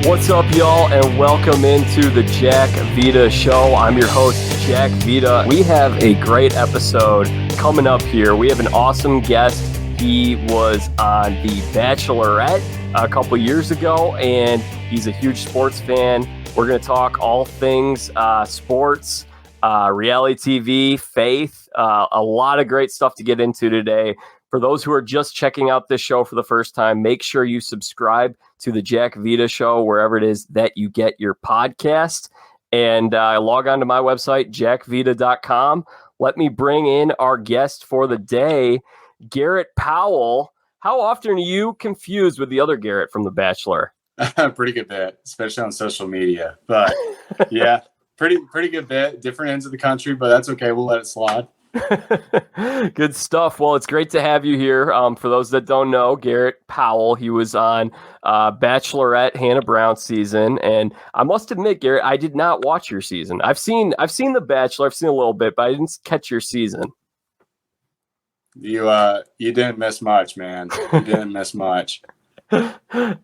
What's up, y'all, and welcome into the Jack Vita Show. I'm your host, Jack Vita. We have a great episode coming up here. We have an awesome guest. He was on the Bachelorette a couple years ago, and he's a huge sports fan. We're going to talk all things sports, reality TV, faith, a lot of great stuff to get into today. For those who are just checking out this show for the first time, make sure you subscribe to the Jack Vita Show, wherever it is that you get your podcast. And log on to my website, jackvita.com. Let me bring in our guest for the day, Garrett Powell. How often are you confused with the other Garrett from The Bachelor? Pretty good bit, especially on social media. But yeah, pretty good bit. Different ends of the country, but that's okay. We'll let it slide. Good stuff. Well, it's great to have you here. For those that don't know, Garrett Powell, he was on Bachelorette Hannah Brown season, and I must admit, Garrett, I did not watch your season. I've seen The Bachelor, I've seen a little bit, but I didn't catch your season. You didn't miss much, man. You didn't miss much.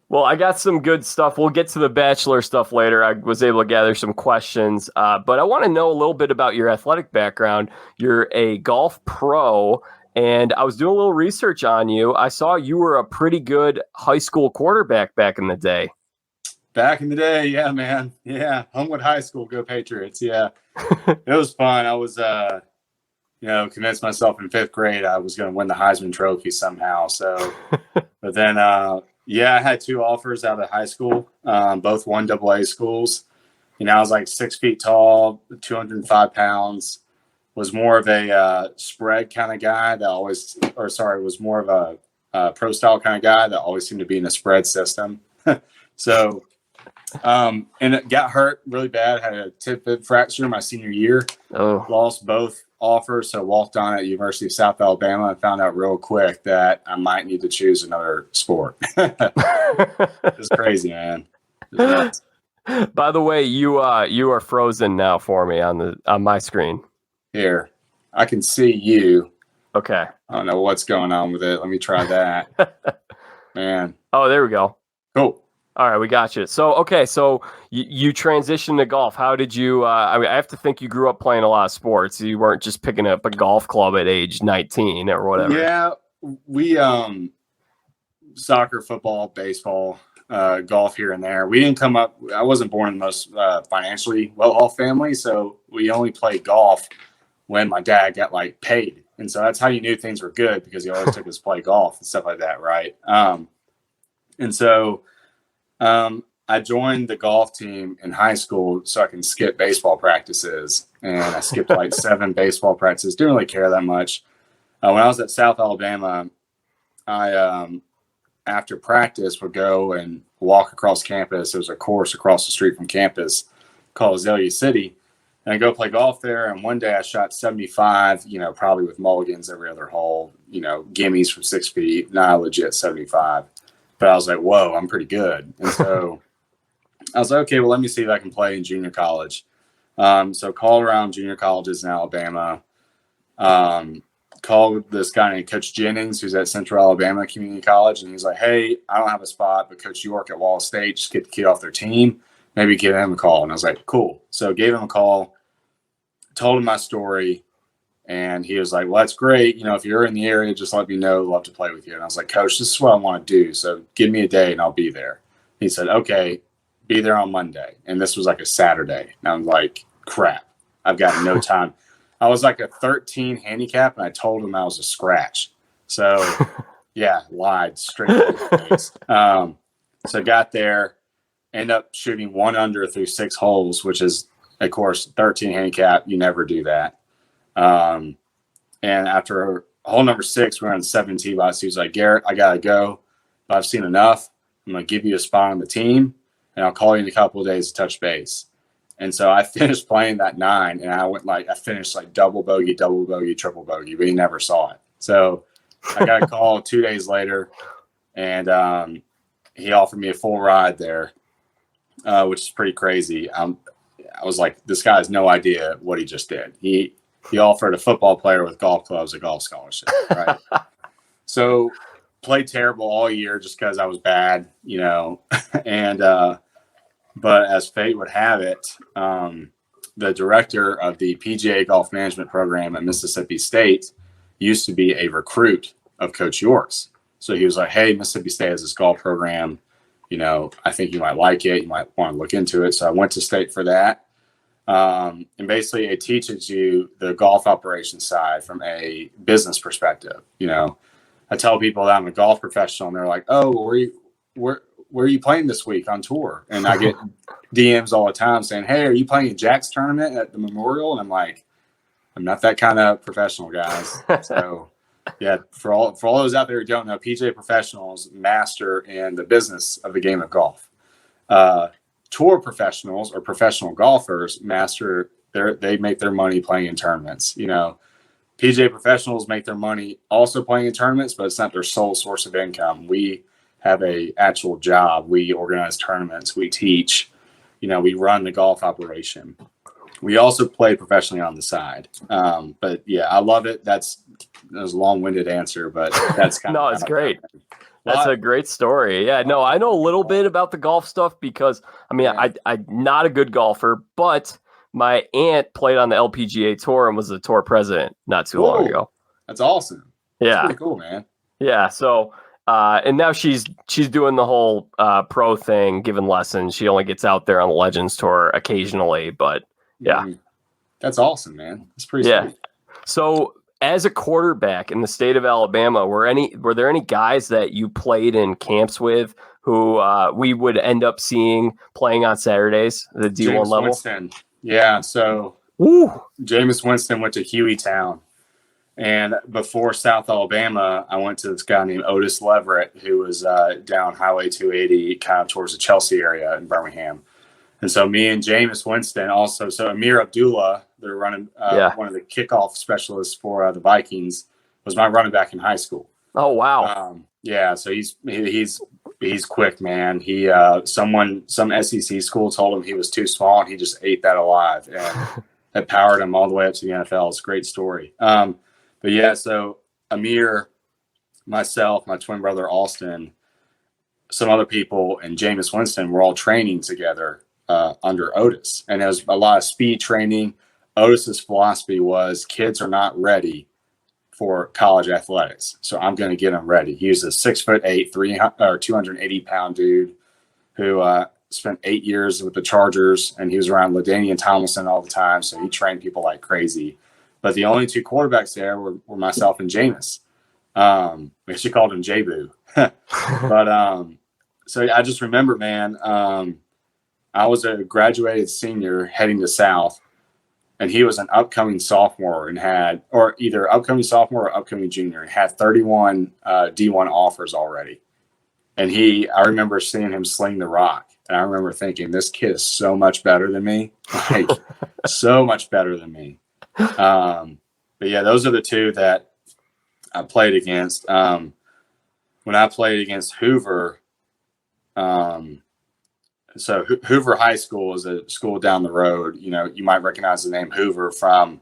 Well, I got some good stuff. We'll get to the Bachelor stuff later. I was able to gather some questions, but I want to know a little bit about your athletic background. You're a golf pro, and I was doing a little research on you. I saw you were a pretty good high school quarterback back in the day. Back in the day, yeah, man. Yeah, Homewood High School, go Patriots. Yeah, it was fun. I was, convinced myself in fifth grade I was going to win the Heisman Trophy somehow. So, but then, I had two offers out of high school, both 1AA schools. I was like 6 feet tall, 205 pounds, was more of a spread kind of guy was more of a pro style kind of guy that always seemed to be in a spread system. So, and it got hurt really bad. Had a tib fib fracture my senior year. Oh, Lost both offers, so walked on at University of South Alabama and found out real quick that I might need to choose another sport. It's crazy, man. It's by the way, you are frozen now for me on my screen. here. I can see you. Okay. I don't know what's going on with it. Let me try that. Man. Oh, there we go. Cool. All right, we got you. So, okay, so you transitioned to golf. How did you? I have to think you grew up playing a lot of sports. You weren't just picking up a golf club at age 19 or whatever. Yeah, we soccer, football, baseball, golf here and there. We didn't come up. I wasn't born in the most financially well-off family, so we only played golf when my dad got paid, and so that's how you knew things were good because he always took us to play golf and stuff like that, right? And so. I joined the golf team in high school so I can skip baseball practices. And I skipped 7 baseball practices. Didn't really care that much. When I was at South Alabama, I, after practice, would go and walk across campus. There was a course across the street from campus called Azalea City. And I go play golf there. And one day I shot 75, probably with mulligans every other hole, gimmies from 6 feet, not legit 75. But I was like, whoa, I'm pretty good. And so I was like, okay, well, let me see if I can play in junior college. So called around junior colleges in Alabama. Called this guy named Coach Jennings, who's at Central Alabama Community College. And he's like, hey, I don't have a spot, but Coach York at Wall State, just get the kid off their team. Maybe give him a call. And I was like, cool. So gave him a call, told him my story. And he was like, well, that's great. If you're in the area, just let me know. Love to play with you. And I was like, Coach, this is what I want to do. So give me a day and I'll be there. He said, okay, be there on Monday. And this was a Saturday. And I'm like, crap, I've got no time. I was a 13 handicap and I told him I was a scratch. So yeah, lied straight to his face. So got there, ended up shooting 1 under through 6 holes, which is, of course, 13 handicap. You never do that. And after hole number 6, we're on 7 tee box. He was like, Garrett, I got to go. But I've seen enough. I'm going to give you a spot on the team and I'll call you in a couple of days to touch base. And so I finished playing that 9 and I finished double bogey, triple bogey, but he never saw it. So I got a call 2 days later and, he offered me a full ride there, which is pretty crazy. I was like, this guy has no idea what he just did. He offered a football player with golf clubs a golf scholarship, right? So played terrible all year just because I was bad, and But as fate would have it, the director of the PGA golf management program at Mississippi State used to be a recruit of Coach York's. So he was like, hey, Mississippi State has this golf program. I think you might like it. You might want to look into it. So I went to State for that. And basically it teaches you the golf operations side from a business perspective. I tell people that I'm a golf professional and they're like, oh, where are you playing this week on tour? And I get DMs all the time saying, hey, are you playing a Jack's tournament at the Memorial? And I'm like, I'm not that kind of professional, guys. So yeah, for all those out there who don't know, PGA professionals master in the business of the game of golf. Tour professionals or professional golfers master they make their money playing in tournaments. PGA professionals make their money also playing in tournaments, but it's not their sole source of income. We have a actual job. We organize tournaments. We teach. We run the golf operation. We also play professionally on the side. But yeah, I love it. That was a long-winded answer, but that's kind of no, it's great. That's a great story. Yeah, no, I know a little bit about the golf stuff because, I'm not a good golfer, but my aunt played on the LPGA tour and was the tour president not too long ago. That's awesome. Yeah. That's pretty cool, man. Yeah, so, and now she's doing the whole pro thing, giving lessons. She only gets out there on the Legends Tour occasionally, but yeah. Mm-hmm. That's awesome, man. That's pretty sweet. So, as a quarterback in the state of Alabama, were there any guys that you played in camps with who we would end up seeing playing on Saturdays, the D1 Jameis level? Winston. Yeah, so Jameis Winston went to Hueytown. And before South Alabama, I went to this guy named Otis Leverett, who was down Highway 280, kind of towards the Chelsea area in Birmingham. And so me and Jameis Winston also, so Amir Abdullah, they're running one of the kickoff specialists for the Vikings, was my running back in high school. Oh, wow. So he's quick, man. He some SEC school told him he was too small, and he just ate that alive, and that powered him all the way up to the NFL. It's a great story. But yeah, so Amir, myself, my twin brother Austin, some other people, and Jameis Winston were all training together under Otis. And there was a lot of speed training. Otis's philosophy was kids are not ready for college athletics, so I'm going to get them ready. He was a 6'8", 280-pound dude who spent 8 years with the Chargers, and he was around LaDainian Tomlinson all the time, so he trained people like crazy. But the only two quarterbacks there were myself and Jameis. We actually called him J-Boo. But so I just remember, man, I was a graduated senior heading to South, and he was an upcoming sophomore and had, or either upcoming sophomore or upcoming junior, and had 31 D1 offers already. And I remember seeing him sling the rock. And I remember thinking, this kid is so much better than me. Like, so much better than me. But yeah, those are the two that I played against. When I played against Hoover, so Hoover High School is a school down the road. You might recognize the name Hoover from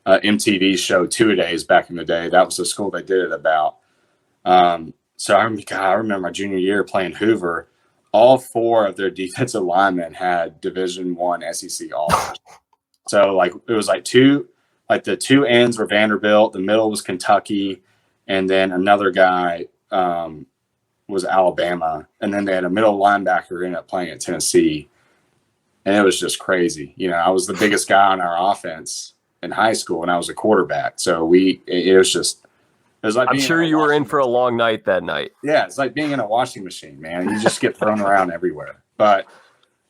MTV's show Two-A-Days back in the day. That was the school they did it about. So I remember my junior year playing Hoover. All four of their defensive linemen had Division I SEC offers. So it was the two ends were Vanderbilt, the middle was Kentucky, and then another guy was Alabama, and then they had a middle linebacker who ended up playing at Tennessee, and it was just crazy. I was the biggest guy on our offense in high school, and I was a quarterback. So it was like I'm sure you were in for a long night that night. Yeah, it's like being in a washing machine, man. You just get thrown around everywhere. But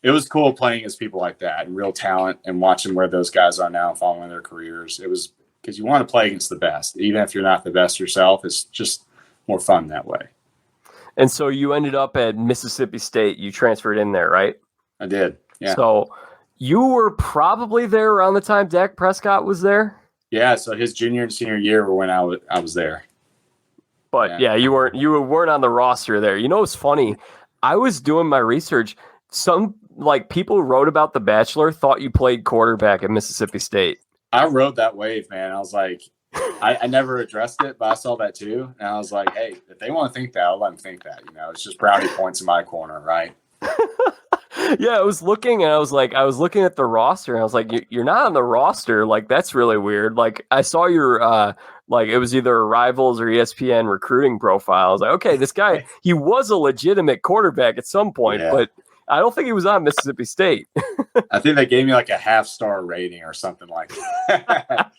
it was cool playing against people like that and real talent, and watching where those guys are now and following their careers. It was because you want to play against the best, even if you're not the best yourself. It's just more fun that way. And so you ended up at Mississippi State. You transferred in there, right? I did. Yeah. So you were probably there around the time Dak Prescott was there. Yeah. So his junior and senior year were when I was there. But yeah, you weren't on the roster there. It's funny. I was doing my research. Some people wrote about The Bachelor, thought you played quarterback at Mississippi State. I rode that wave, man. I was like, I never addressed it, but I saw that too. And I was like, hey, if they want to think that, I'll let them think that. It's just brownie points in my corner, right? Yeah, I was looking and I was looking at the roster and I was like, you're not on the roster. Like, that's really weird. Like, I saw your, like, it was either Rivals or ESPN recruiting profile. I was like, okay, this guy, he was a legitimate quarterback at some point, Yeah. but I don't think he was on Mississippi State. I think they gave me like a 0.5-star rating or something like that.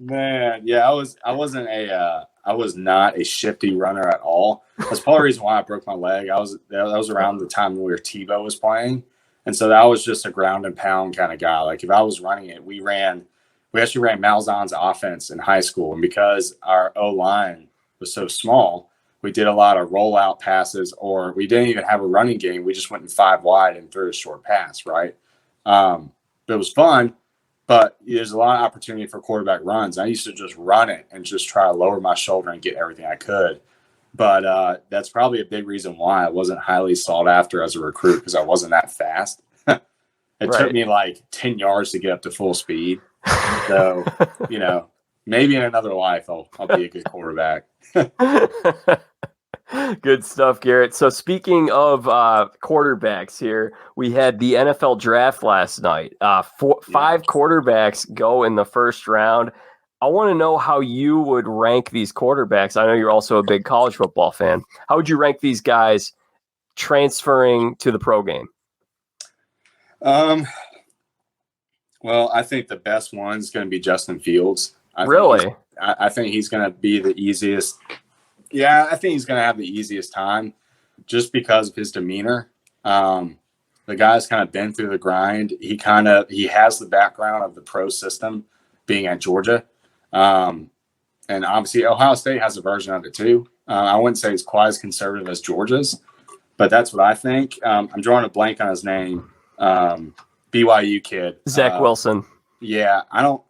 Man, yeah, I was not a shifty runner at all. That's part of the reason why I broke my leg. That was around the time where Tebow was playing. And so that was just a ground and pound kind of guy. Like if I was running it, we actually ran Malzahn's offense in high school. And because our O-line was so small, we did a lot of rollout passes, or we didn't even have a running game. We just went in 5 wide and threw a short pass, right? But it was fun. But there's a lot of opportunity for quarterback runs. I used to just run it and just try to lower my shoulder and get everything I could. But that's probably a big reason why I wasn't highly sought after as a recruit, because I wasn't that fast. It took me like 10 yards to get up to full speed. So, maybe in another life I'll be a good quarterback. Good stuff, Garrett. So speaking of quarterbacks here, we had the NFL draft last night. 5 quarterbacks go in the first round. I want to know how you would rank these quarterbacks. I know you're also a big college football fan. How would you rank these guys transferring to the pro game? Well, I think the best one is going to be Justin Fields. I think he's going to be the easiest. Yeah, I think he's going to have the easiest time just because of his demeanor. The guy's kind of been through the grind. He has the background of the pro system being at Georgia. And obviously Ohio State has a version of it too. I wouldn't say it's quite as conservative as Georgia's, but that's what I think. I'm drawing a blank on his name. BYU kid. Zach Wilson. Yeah, I don't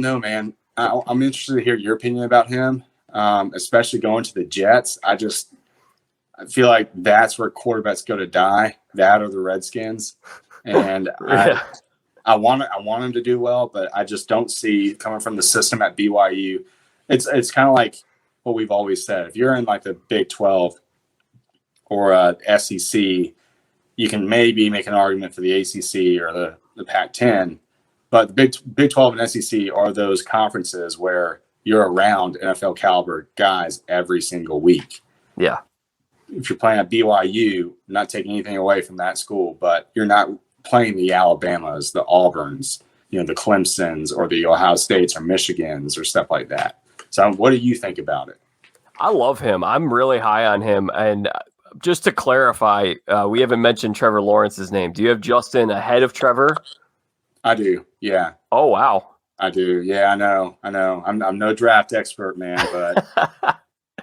know, man. I'm interested to hear your opinion about him, especially going to the Jets. I feel like that's where quarterbacks go to die, that or the Redskins. And I want him to do well, but I just don't see, coming from the system at BYU, it's kind of like what we've always said. If you're in like the Big 12 or SEC, you can maybe make an argument for the ACC or the Pac-10. But the Big 12 and SEC are those conferences where you're around NFL caliber guys every single week. Yeah. If you're playing at BYU, not taking anything away from that school, but you're not playing the Alabamas, the Auburns, the Clemsons, or the Ohio States or Michigans or stuff like that. So what do you think about it? I love him. I'm really high on him. And just to clarify, we haven't mentioned Trevor Lawrence's name. Do you have Justin ahead of Trevor? I do. Yeah. Oh, wow. I do. Yeah, I know. I'm no draft expert, man, but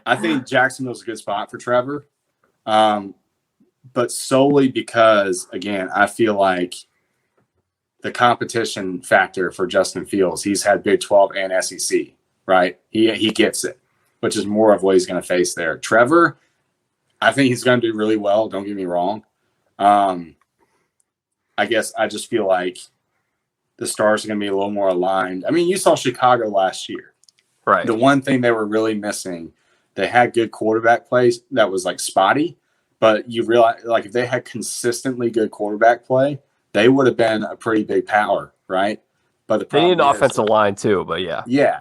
I think Jacksonville's a good spot for Trevor. But solely because, again, I feel like the competition factor for Justin Fields, he's had Big 12 and SEC, right? He gets it, which is more of what he's going to face there. Trevor, I think he's going to do really well. Don't get me wrong. I guess I just feel like the stars are going to be a little more aligned. I mean, you saw Chicago last year. Right. The one thing they were really missing, they had good quarterback plays that was like spotty, but you realize, like, if they had consistently good quarterback play, they would have been a pretty big power, right? But they need an offensive line too, but yeah. Yeah.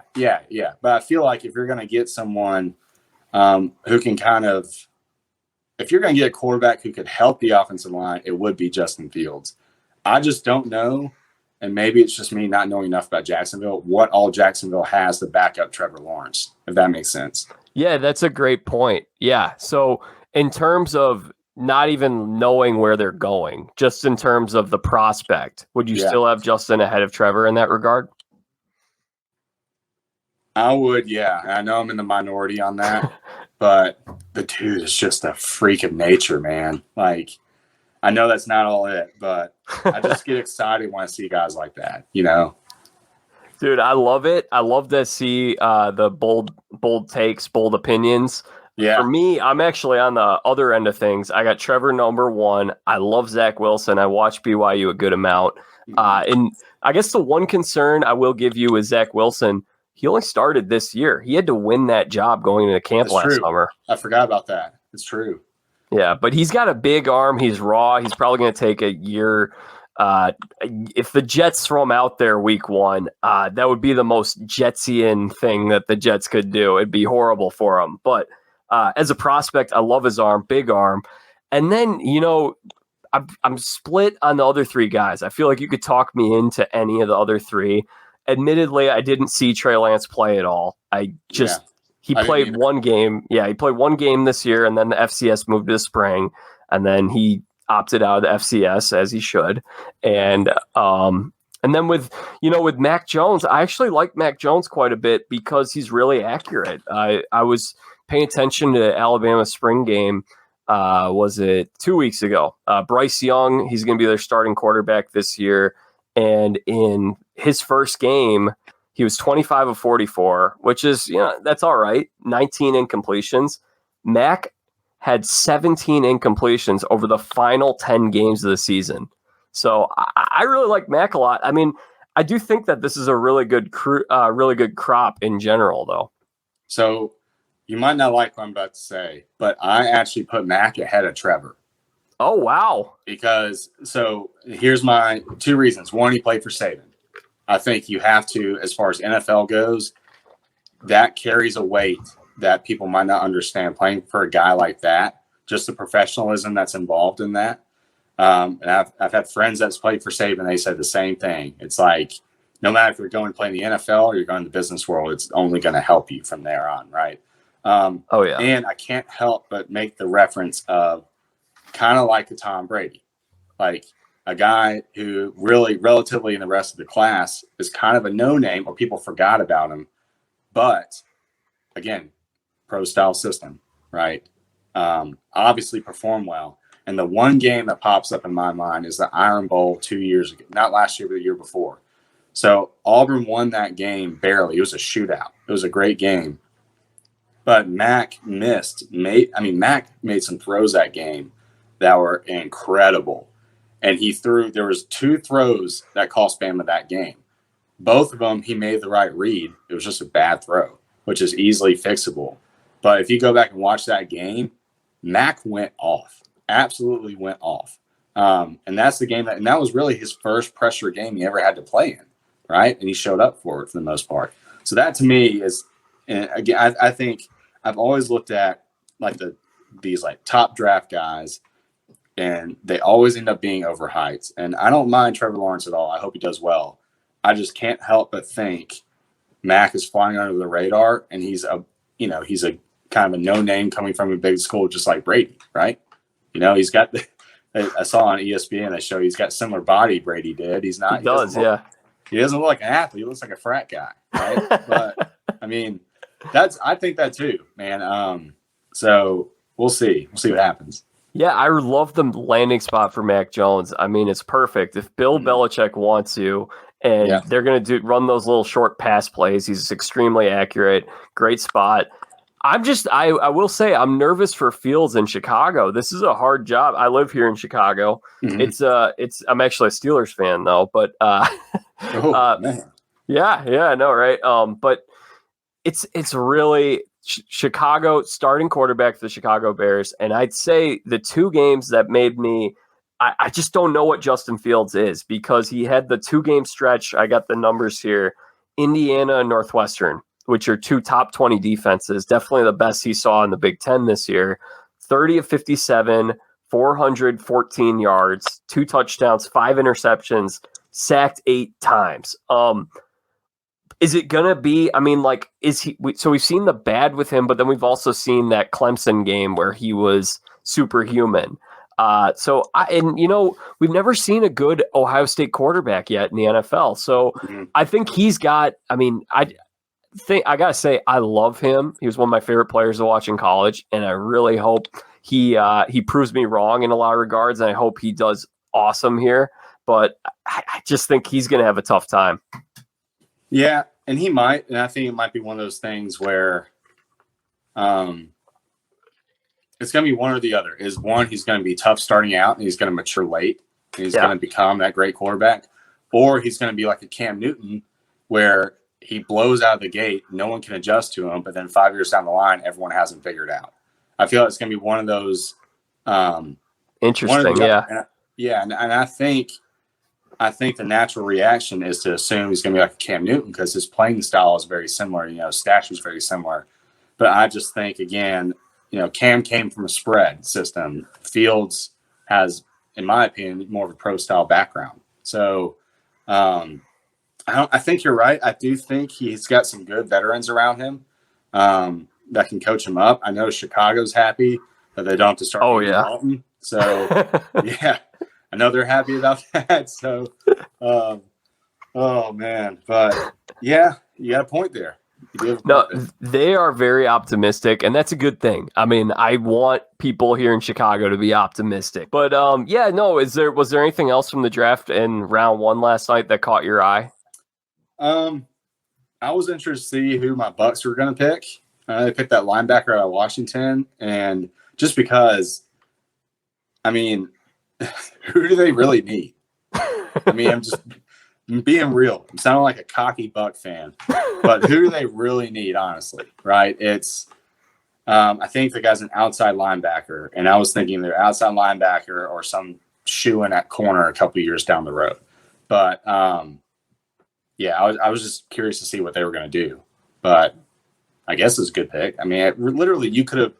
But I feel like if you're going to get someone who can if you're going to get a quarterback who could help the offensive line, it would be Justin Fields. I just don't know. And maybe it's just me not knowing enough about Jacksonville, what all Jacksonville has to back up Trevor Lawrence, if that makes sense. Yeah, that's a great point. Yeah. So in terms of not even knowing where they're going, just in terms of the prospect, would you still have Justin ahead of Trevor in that regard? I would, yeah. I know I'm in the minority on that, but the dude is just a freak of nature, man. Like, I know that's not all it, but I just get excited when I see guys like that, Dude, I love it. I love to see the bold takes, bold opinions. Yeah. For me, I'm actually on the other end of things. I got Trevor number 1. I love Zach Wilson. I watch BYU a good amount. And I guess the one concern I will give you is Zach Wilson. He only started this year. He had to win that job going into camp last summer. I forgot about that. It's true. Yeah, but he's got a big arm. He's raw. He's probably going to take a year. If the Jets throw him out there week one, that would be the most Jetsian thing that the Jets could do. It'd be horrible for him. But as a prospect, I love his arm, big arm. And then, I'm split on the other three guys. I feel like you could talk me into any of the other three. Admittedly, I didn't see Trey Lance play at all. He played one game. Yeah, he played one game this year, and then the FCS moved to the spring, and then he opted out of the FCS as he should. And then with Mac Jones, I actually like Mac Jones quite a bit because he's really accurate. I was paying attention to Alabama's spring game. Was it 2 weeks ago? Bryce Young, he's going to be their starting quarterback this year, and in his first game, he was 25 of 44, which is, that's all right. 19 incompletions. Mac had 17 incompletions over the final 10 games of the season. So I really like Mac a lot. I mean, I do think that this is a really good crop in general, though. So you might not like what I'm about to say, but I actually put Mac ahead of Trevor. Oh, wow. So here's my two reasons. One, he played for Saban. I think you have to, as far as NFL goes, that carries a weight that people might not understand. Playing for a guy like that, just the professionalism that's involved in that. And I've had friends that's played for Saban. They said the same thing. It's like, no matter if you're going to play in the NFL or you're going to the business world, it's only going to help you from there on, right? Oh, yeah. And I can't help but make the reference of kind of like a Tom Brady, like a guy who really relatively in the rest of the class is kind of a no-name or people forgot about him. But again, pro style system, right? Obviously performed well. And the one game that pops up in my mind is the Iron Bowl 2 years ago, not last year, but the year before. So Auburn won that game barely. It was a shootout. It was a great game. But Mac Mac made some throws that game that were incredible. And there was two throws that cost Bama that game. Both of them, he made the right read. It was just a bad throw, which is easily fixable. But if you go back and watch that game, Mac went off, absolutely went off. And that's the game and that was really his first pressure game he ever had to play in, right? And he showed up for it for the most part. So that to me is, and again, I think I've always looked at like these top draft guys, and they always end up being overhyped. And I don't mind Trevor Lawrence at all. I hope he does well. I just can't help but think Mac is flying under the radar, and he's a kind of a no-name coming from a big school, just like Brady, right? He's got I saw on ESPN, they show he's got similar body Brady did. He doesn't look like an athlete. He looks like a frat guy, right? But I mean, I think that too, man. So we'll see. We'll see what happens. Yeah, I love the landing spot for Mac Jones. I mean, it's perfect. If Bill Belichick wants to, and they're going to run those little short pass plays, he's extremely accurate. Great spot. I will say I'm nervous for Fields in Chicago. This is a hard job. I live here in Chicago. Mm-hmm. I'm actually a Steelers fan though, but man. Yeah, I know, right? But it's really Chicago starting quarterback for the Chicago Bears, and I'd say the two games that made me I just don't know what Justin Fields is, because he had the 2-game stretch. I got the numbers here. Indiana and Northwestern, which are two top 20 defenses, definitely the best he saw in the Big Ten this year. 30 of 57, 414 yards, 2 touchdowns, 5 interceptions, sacked 8 times. Is it going to be, so we've seen the bad with him, but then we've also seen that Clemson game where he was superhuman. We've never seen a good Ohio State quarterback yet in the NFL. So I think he's got, I gotta say, I love him. He was one of my favorite players to watch in college, and I really hope he proves me wrong in a lot of regards, and I hope he does awesome here. But I just think he's going to have a tough time. Yeah, and he might, and I think it might be one of those things where it's going to be one or the other. Is one, he's going to be tough starting out, and he's going to mature late, and he's going to become that great quarterback, or he's going to be like a Cam Newton, where he blows out of the gate, no one can adjust to him, but then 5 years down the line, everyone has him figured out. I feel like it's going to be one of those Interesting. Yeah. And I think the natural reaction is to assume he's going to be like Cam Newton because his playing style is very similar. Stature is very similar. But I just think, again, Cam came from a spread system. Fields has, in my opinion, more of a pro style background. So I think you're right. I do think he's got some good veterans around him that can coach him up. I know Chicago's happy that they don't have to start. Oh, yeah. Dalton. So, yeah, I know they're happy about that. So, oh, man. But, yeah, you got a point there. No, they are very optimistic, and that's a good thing. I mean, I want people here in Chicago to be optimistic. But, was there anything else from the draft in round 1 last night that caught your eye? I was interested to see who my Bucks were going to pick. They picked that linebacker out of Washington, and just because, I mean, who do they really need? I mean, I'm just being real. I'm sounding like a cocky Buck fan, but who do they really need, honestly, right? It's, I think the guy's an outside linebacker, and I was thinking they're outside linebacker or some shoe-in at corner a couple of years down the road. But, yeah, I was just curious to see what they were going to do, but I guess it's a good pick. I mean, literally, you could have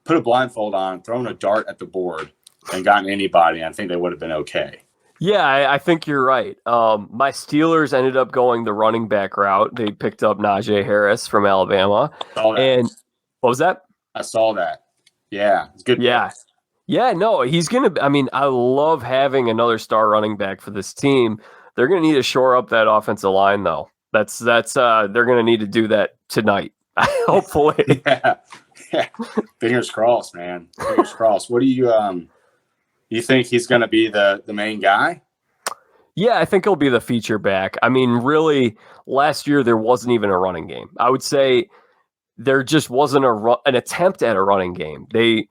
put a blindfold on, thrown a dart at the board, and gotten anybody, and I think they would have been okay. Yeah, I think you're right. My Steelers ended up going the running back route. They picked up Najee Harris from Alabama. And what was that? I saw that. Yeah, it's good. Yeah. Pick. Yeah, no, he's going to – I mean, I love having another star running back for this team. They're going to need to shore up that offensive line, though. That's they're going to need to do that tonight, hopefully. Yeah. Fingers crossed, man. Fingers crossed. What do you think he's going to be the main guy? Yeah, I think he'll be the feature back. I mean, really, last year there wasn't even a running game. I would say there just wasn't an attempt at a running game. They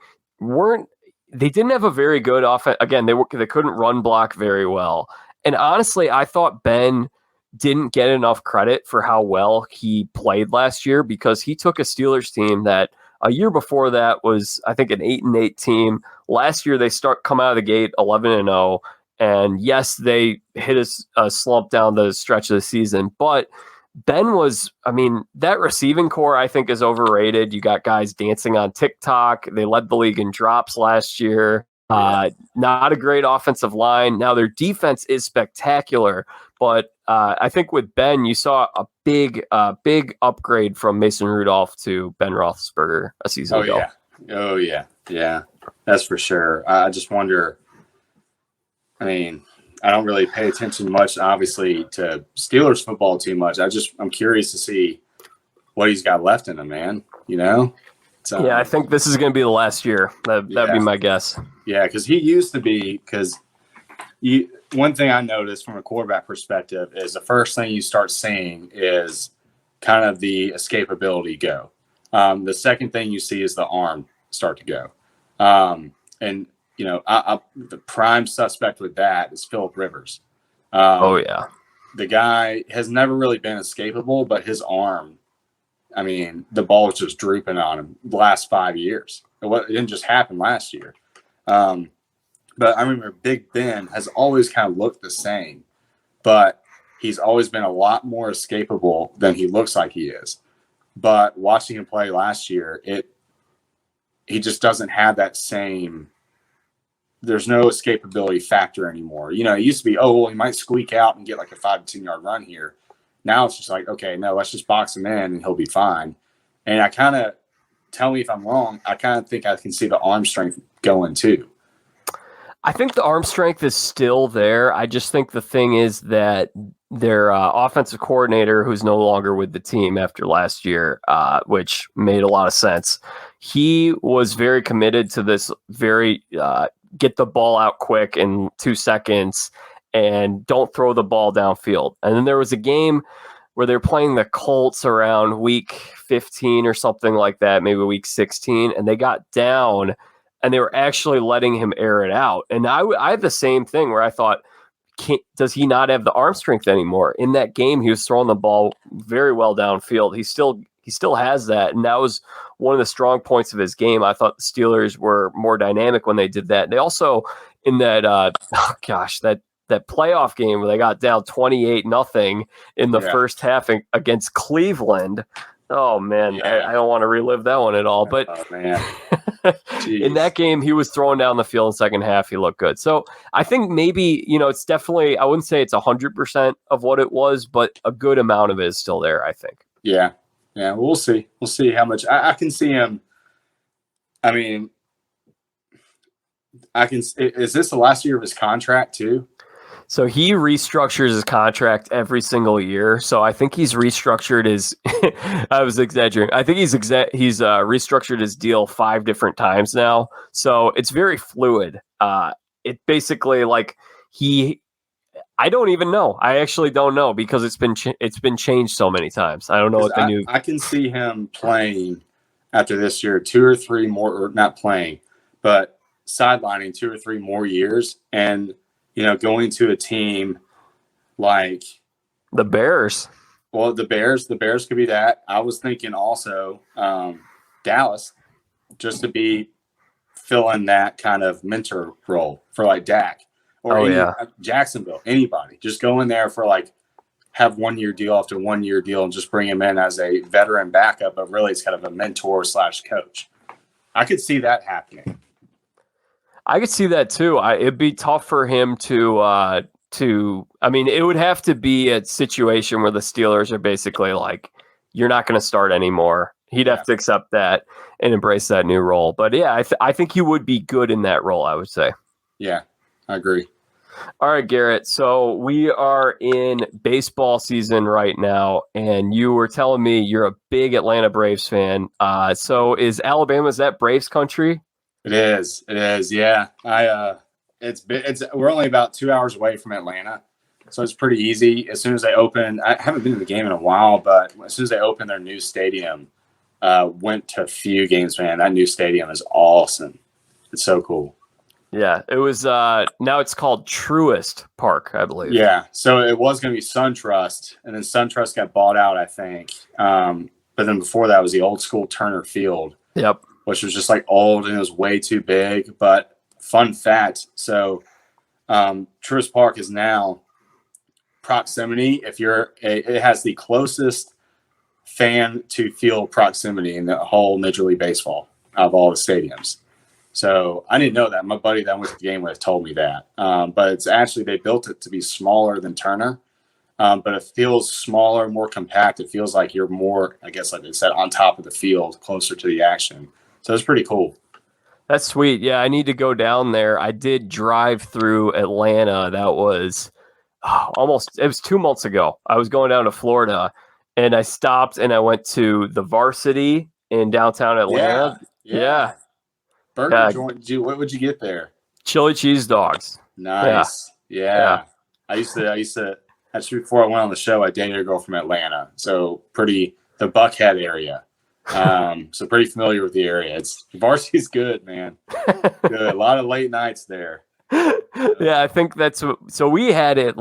didn't have a very good offense. Again, they couldn't run block very well. And honestly, I thought Ben didn't get enough credit for how well he played last year because he took a Steelers team that a year before that was, I think, an 8-8 team. Last year, they come out of the gate 11-0. And yes, they hit a slump down the stretch of the season. But Ben was, I mean, that receiving core, I think, is overrated. You got guys dancing on TikTok. They led the league in drops last year. Not a great offensive line. Now their defense is spectacular, but I think with Ben, you saw a big upgrade from Mason Rudolph to Ben Roethlisberger a season ago. Oh yeah, that's for sure. I just wonder. I mean, I don't really pay attention much, obviously, to Steelers football too much. I'm curious to see what he's got left in him, man. Yeah, I think this is going to be the last year. That'd be my guess. Yeah, because he used to be one thing I noticed from a quarterback perspective is the first thing you start seeing is kind of the escapability go. The second thing you see is the arm start to go. And, the prime suspect with that is Phillip Rivers. The guy has never really been escapable, but his arm, I mean, the ball was just drooping on him the last 5 years. It didn't just happen last year. But I remember Big Ben has always kind of looked the same, but he's always been a lot more escapable than he looks like he is. But watching him play last year, he just doesn't have that same. There's no escapability factor anymore. It used to be, he might squeak out and get like a 5 to 10 yard run here. Now it's just like, okay, no, let's just box him in and he'll be fine. And I kind of, tell me if I'm wrong, I kind of think I can see the arm strength going too. I think the arm strength is still there. I just think the thing is that their offensive coordinator, who's no longer with the team after last year, which made a lot of sense, he was very committed to this get the ball out quick in 2 seconds and don't throw the ball downfield. And then there was a game where they're playing the Colts around week 15 or something like that, maybe week 16, and they got down and they were actually letting him air it out. And I had the same thing where I thought, does he not have the arm strength anymore? In that game, he was throwing the ball very well downfield. He still he still has that, and that was one of the strong points of his game. I thought the Steelers were more dynamic when they did that. They also in that that playoff game where they got down 28-0 in the first half against Cleveland. Oh man, I don't want to relive that one at all. But in that game, he was throwing down the field in the second half. He looked good. So I think maybe, it's definitely, I wouldn't say it's 100% of what it was, but a good amount of it is still there, I think. Yeah. Yeah. We'll see. We'll see how much I can see him. I mean, is this the last year of his contract too? So he restructures his contract every single year. So I think he's restructured his. I was exaggerating. I think he's restructured his deal 5 different times now. So it's very fluid. It basically I don't even know. I actually don't know because it's been changed so many times. I don't know what the new. I can see him playing after this year 2 or 3 more, or not playing, but sidelining 2 or 3 more years and. Going to a team like the Bears. Well, the Bears could be that. I was thinking also Dallas, just to be filling that kind of mentor role for like Dak or Jacksonville, anybody. Just go in there for have 1-year deal after 1-year deal and just bring him in as a veteran backup, but really it's kind of a mentor / coach. I could see that happening. I could see that too. It'd be tough for him to. I mean, it would have to be a situation where the Steelers are basically you're not going to start anymore. He'd have to accept that and embrace that new role. But yeah, I think he would be good in that role, I would say. Yeah, I agree. All right, Garrett. So we are in baseball season right now, and you were telling me you're a big Atlanta Braves fan. So is that Braves country? It is. Yeah. We're only about 2 hours away from Atlanta, so it's pretty easy. As soon as they open, I haven't been to the game in a while, but as soon as they open their new stadium, went to a few games, man. That new stadium is awesome. It's so cool. Yeah, it was. Now it's called Truist Park, I believe. Yeah. So it was going to be SunTrust, and then SunTrust got bought out, I think. But then before that was the old school Turner Field. Yep. Which was just old and it was way too big. But fun fact, so Truist Park is now proximity. It has the closest fan to field proximity in the whole Major League Baseball of all the stadiums. So I didn't know that. My buddy that I went to the game with told me that. But it's actually, they built it to be smaller than Turner. But it feels smaller, more compact. It feels like you're more, I guess, like they said, on top of the field, closer to the action. So it's pretty cool. That's sweet. Yeah, I need to go down there. I did drive through Atlanta. That was it was 2 months ago. I was going down to Florida, and I stopped and I went to the Varsity in downtown Atlanta. Yeah. Burger joint. What would you get there? Chili cheese dogs. Nice. Yeah. I used to. That's before I went on the show. I dated a girl from Atlanta, so the Buckhead area. So pretty familiar with the area. Varsity's good, man. Good. A lot of late nights there. Yeah, I think so we had it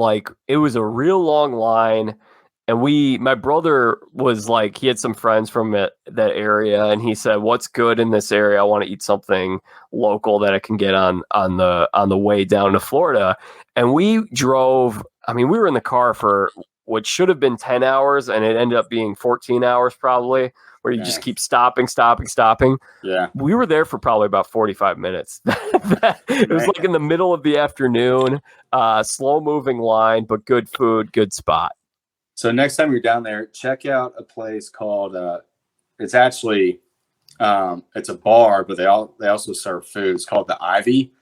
it was a real long line, and my brother was he had some friends from that area, and he said, "What's good in this area? I want to eat something local that I can get on the way down to Florida." And we drove. I mean, we were in the car for what should have been 10 hours, and it ended up being 14 hours probably, where you just keep stopping. Yeah. We were there for probably about 45 minutes. It was in the middle of the afternoon, slow moving line, but good food, good spot. So next time you're down there, check out a place called, it's actually, it's a bar, but they also serve food. It's called the Ivy.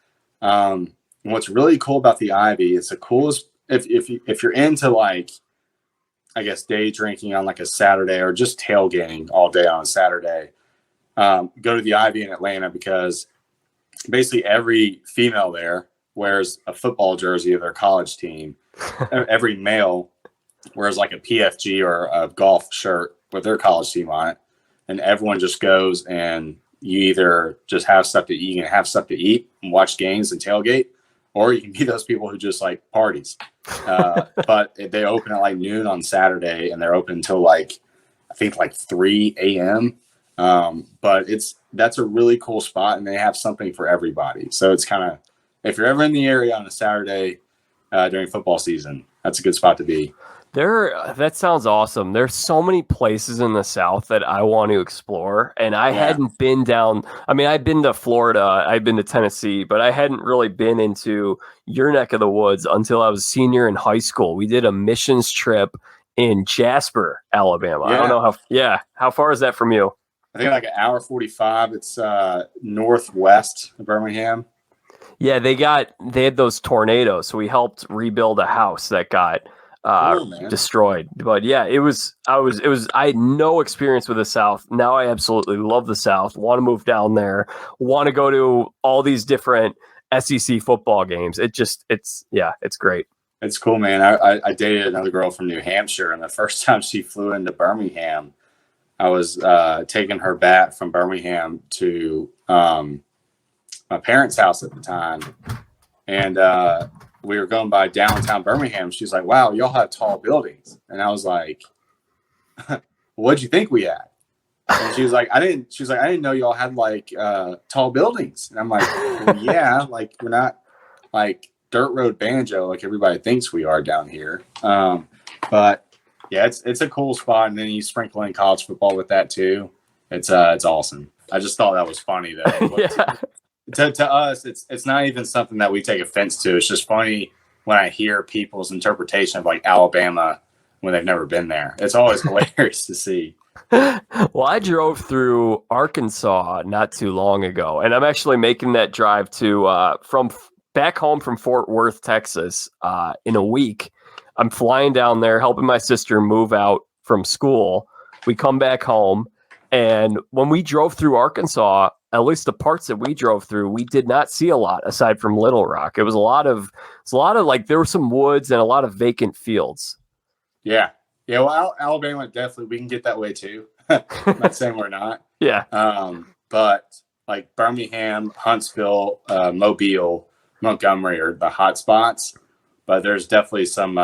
And what's really cool about the Ivy, it's the coolest, if you're into I guess day drinking on a Saturday or just tailgating all day on a Saturday, go to the Ivy in Atlanta because basically every female there wears a football jersey of their college team. Every male wears a PFG or a golf shirt with their college team on it. And everyone just goes and you either just have stuff to eat and watch games and tailgate, or you can be those people who just parties. But they open at noon on Saturday, and they're open until I think like 3 a.m. But that's a really cool spot, and they have something for everybody. So it's kind of, if you're ever in the area on a Saturday during football season, that's a good spot to be. That sounds awesome. There's so many places in the South that I want to explore, and I hadn't been down. I mean, I've been to Florida, I've been to Tennessee, but I hadn't really been into your neck of the woods until I was a senior in high school. We did a missions trip in Jasper, Alabama. Yeah. I don't know how far is that from you? I think like an hour 45. It's northwest of Birmingham. Yeah, they had those tornadoes, so we helped rebuild a house that got destroyed. But yeah, I had no experience with the South. Now I absolutely love the South. Want to move down there. Want to go to all these different SEC football games. It's great. It's cool, man. I dated another girl from New Hampshire, and the first time she flew into Birmingham, I was taking her back from Birmingham to my parents' house at the time, and we were going by downtown Birmingham. She's like, "Wow, y'all have tall buildings," and I was like, "What'd you think we had?" And she was like, "I didn't know y'all had like tall buildings." And I'm like, well, "Yeah, like we're not like dirt road banjo like everybody thinks we are down here." But yeah, it's a cool spot, and then you sprinkle in college football with that too. It's awesome. I just thought that was funny though. Yeah. To us, it's not even something that we take offense to. It's just funny when I hear people's interpretation of like Alabama when they've never been there. It's always hilarious to see. Well, I drove through Arkansas not too long ago, and I'm actually making that drive to from back home from Fort Worth, Texas, in a week. I'm flying down there, helping my sister move out from school. We come back home, and when we drove through Arkansas, at least the parts that we drove through, we did not see a lot aside from Little Rock. It was a lot of like, there were some woods and a lot of vacant fields. Yeah. Yeah. Well, Alabama, definitely, we can get that way too. I'm not saying we're not. Yeah. But like Birmingham, Huntsville, Mobile, Montgomery are the hot spots, but there's definitely some,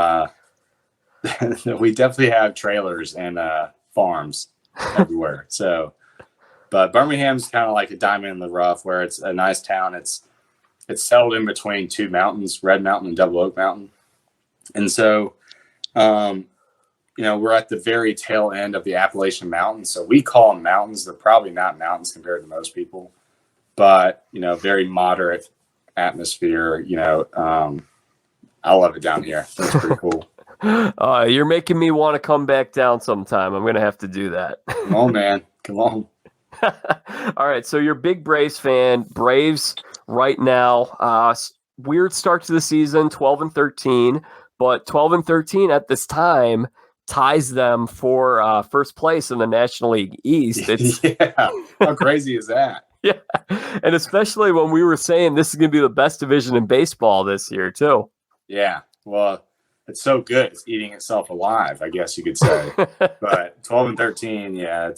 we definitely have trailers and farms everywhere. So, but Birmingham's kind of like a diamond in the rough, where it's a nice town. It's settled in between two mountains, Red Mountain and Double Oak Mountain. And so, we're at the very tail end of the Appalachian Mountains. So we call them mountains. They're probably not mountains compared to most people, but, very moderate atmosphere. I love it down here. It's pretty cool. You're making me want to come back down sometime. I'm going to have to do that. Come on, man. Come on. All right, so you're a big Braves fan. Braves right now, weird start to the season, 12-13, but 12-13 at this time ties them for first place in the National League East. Yeah, how crazy is that? Yeah, and especially when we were saying this is going to be the best division in baseball this year, too. Yeah, well, it's so good. It's eating itself alive, I guess you could say. But 12-13, yeah,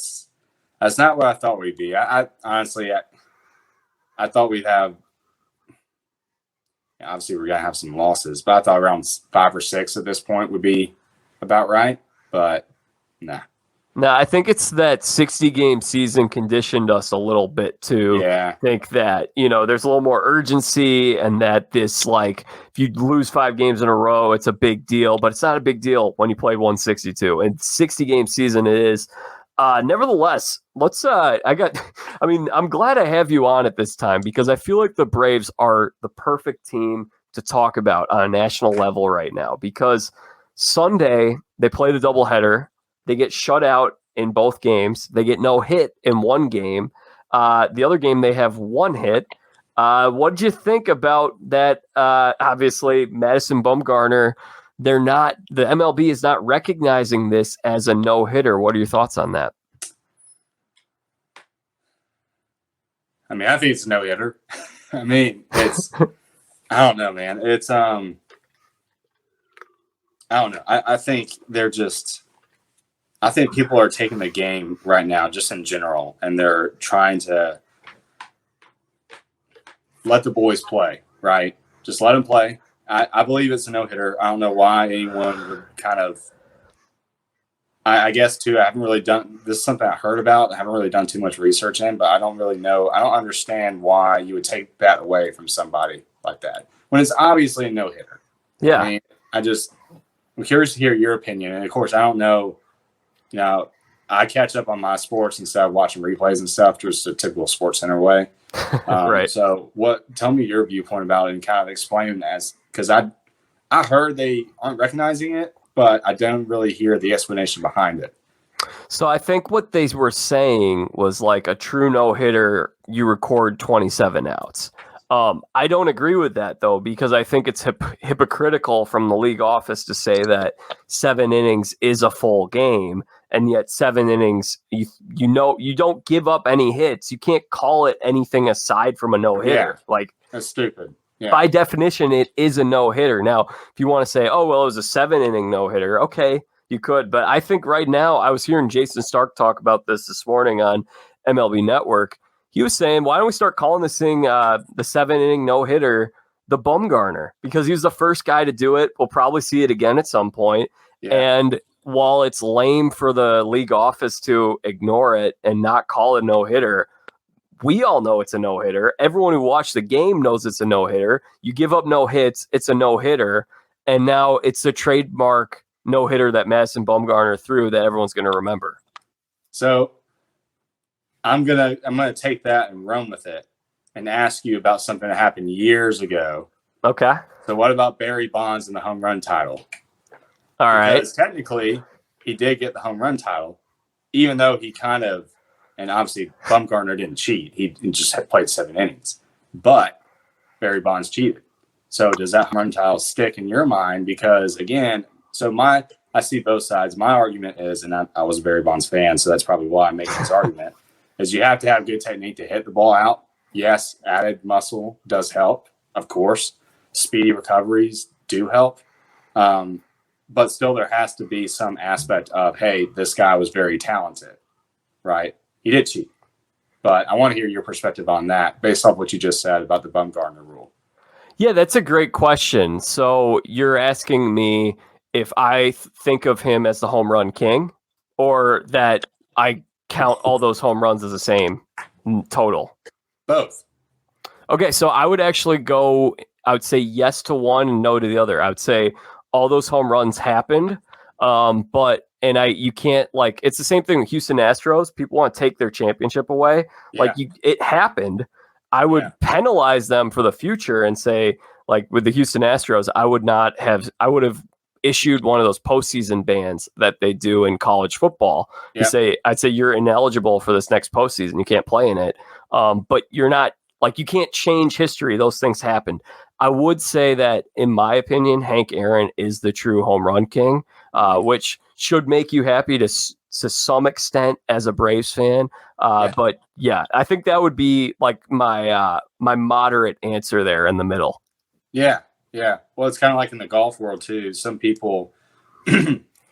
that's not what I thought we'd be. I honestly, I thought we'd have. Obviously, we're gonna have some losses, but I thought around 5 or 6 at this point would be about right. But nah. No, I think it's that 60-game season conditioned us a little bit to think that, there's a little more urgency, and that this, like, if you lose 5 games in a row, it's a big deal, but it's not a big deal when you play 162. And 60-game season it is. Nevertheless, I'm glad I have you on at this time, because I feel like the Braves are the perfect team to talk about on a national level right now, because Sunday they play the doubleheader. They get shut out in both games. They get no hit in one game. The other game, they have 1 hit. What did you think about that? Obviously, Madison Bumgarner, the MLB is not recognizing this as a no-hitter. What are your thoughts on that? I mean, I think it's a no-hitter. I mean, it's, I don't know, man. It's, I don't know. I think they're just, I think people are taking the game right now, just in general, and they're trying to let the boys play, right? Just let them play. I believe it's a no-hitter. I don't know why anyone would kind of – I guess too, I haven't really done this is something I heard about. I haven't really done too much research in, but I don't really know. I don't understand why you would take that away from somebody like that when it's obviously a no hitter. Yeah. I mean, I'm curious to hear your opinion. And of course, I don't know, I catch up on my sports instead of watching replays and stuff, just a typical Sports Center way. Right. So tell me your viewpoint about it and kind of explain because I heard they aren't recognizing it, but I don't really hear the explanation behind it. So I think what they were saying was like a true no-hitter, you record 27 outs. I don't agree with that, though, because I think it's hypocritical from the league office to say that 7 innings is a full game, and yet 7 innings, you don't give up any hits. You can't call it anything aside from a no-hitter. Yeah, that's stupid. Yeah. By definition, it is a no-hitter. Now, if you want to say, oh, well, it was a 7-inning no-hitter, okay, you could. But I think right now, I was hearing Jason Stark talk about this morning on MLB Network. He was saying, why don't we start calling this thing the 7-inning no-hitter the Bumgarner? Because he was the first guy to do it. We'll probably see it again at some point. Yeah. And while it's lame for the league office to ignore it and not call it no-hitter, we all know it's a no-hitter. Everyone who watched the game knows it's a no-hitter. You give up no hits, it's a no-hitter. And now it's a trademark no-hitter that Madison Bumgarner threw that everyone's going to remember. So I'm gonna take that and run with it and ask you about something that happened years ago. Okay. So what about Barry Bonds and the home run title? All right. Because technically he did get the home run title, even though he kind of, and obviously Bumgarner didn't cheat. He just had played 7 innings, but Barry Bonds cheated. So does that home run title stick in your mind? Because again, I see both sides. My argument is, and I was a Barry Bonds fan, so that's probably why I'm making this argument, is you have to have good technique to hit the ball out. Yes, added muscle does help, of course. Speedy recoveries do help. But still there has to be some aspect of, hey, this guy was very talented, right? He did cheat. But I want to hear your perspective on that based off what you just said about the Bumgarner rule. Yeah, that's a great question. So you're asking me if I think of him as the home run king, or that I count all those home runs as the same total? Both. Okay, so I would actually I would say yes to one and no to the other. I would say all those home runs happened, you can't, like, it's the same thing with Houston Astros. People want to take their championship away. Yeah. It happened. I would penalize them for the future and say, like with the Houston Astros, I would have issued one of those postseason bans that they do in college football. I'd say you're ineligible for this next postseason. You can't play in it. But you're not, like, you can't change history. Those things happened. I would say that, in my opinion, Hank Aaron is the true home run king, which should make you happy to some extent as a Braves fan. But yeah, I think that would be like my moderate answer there in the middle. Yeah. Yeah. Well, it's kind of like in the golf world too. Some people,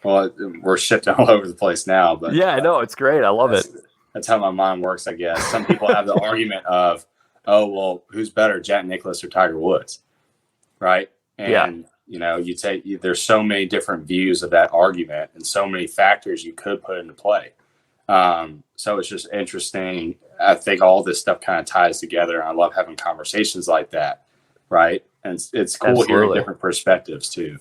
well, we're shifting all over the place now, but yeah, no, it's great. I love it. That's how my mind works, I guess. Some people have the argument of, oh, well, who's better, Jack Nicklaus or Tiger Woods? Right. And, there's so many different views of that argument and so many factors you could put into play. So it's just interesting. I think all this stuff kind of ties together. And I love having conversations like that. Right. And it's cool hearing different perspectives too.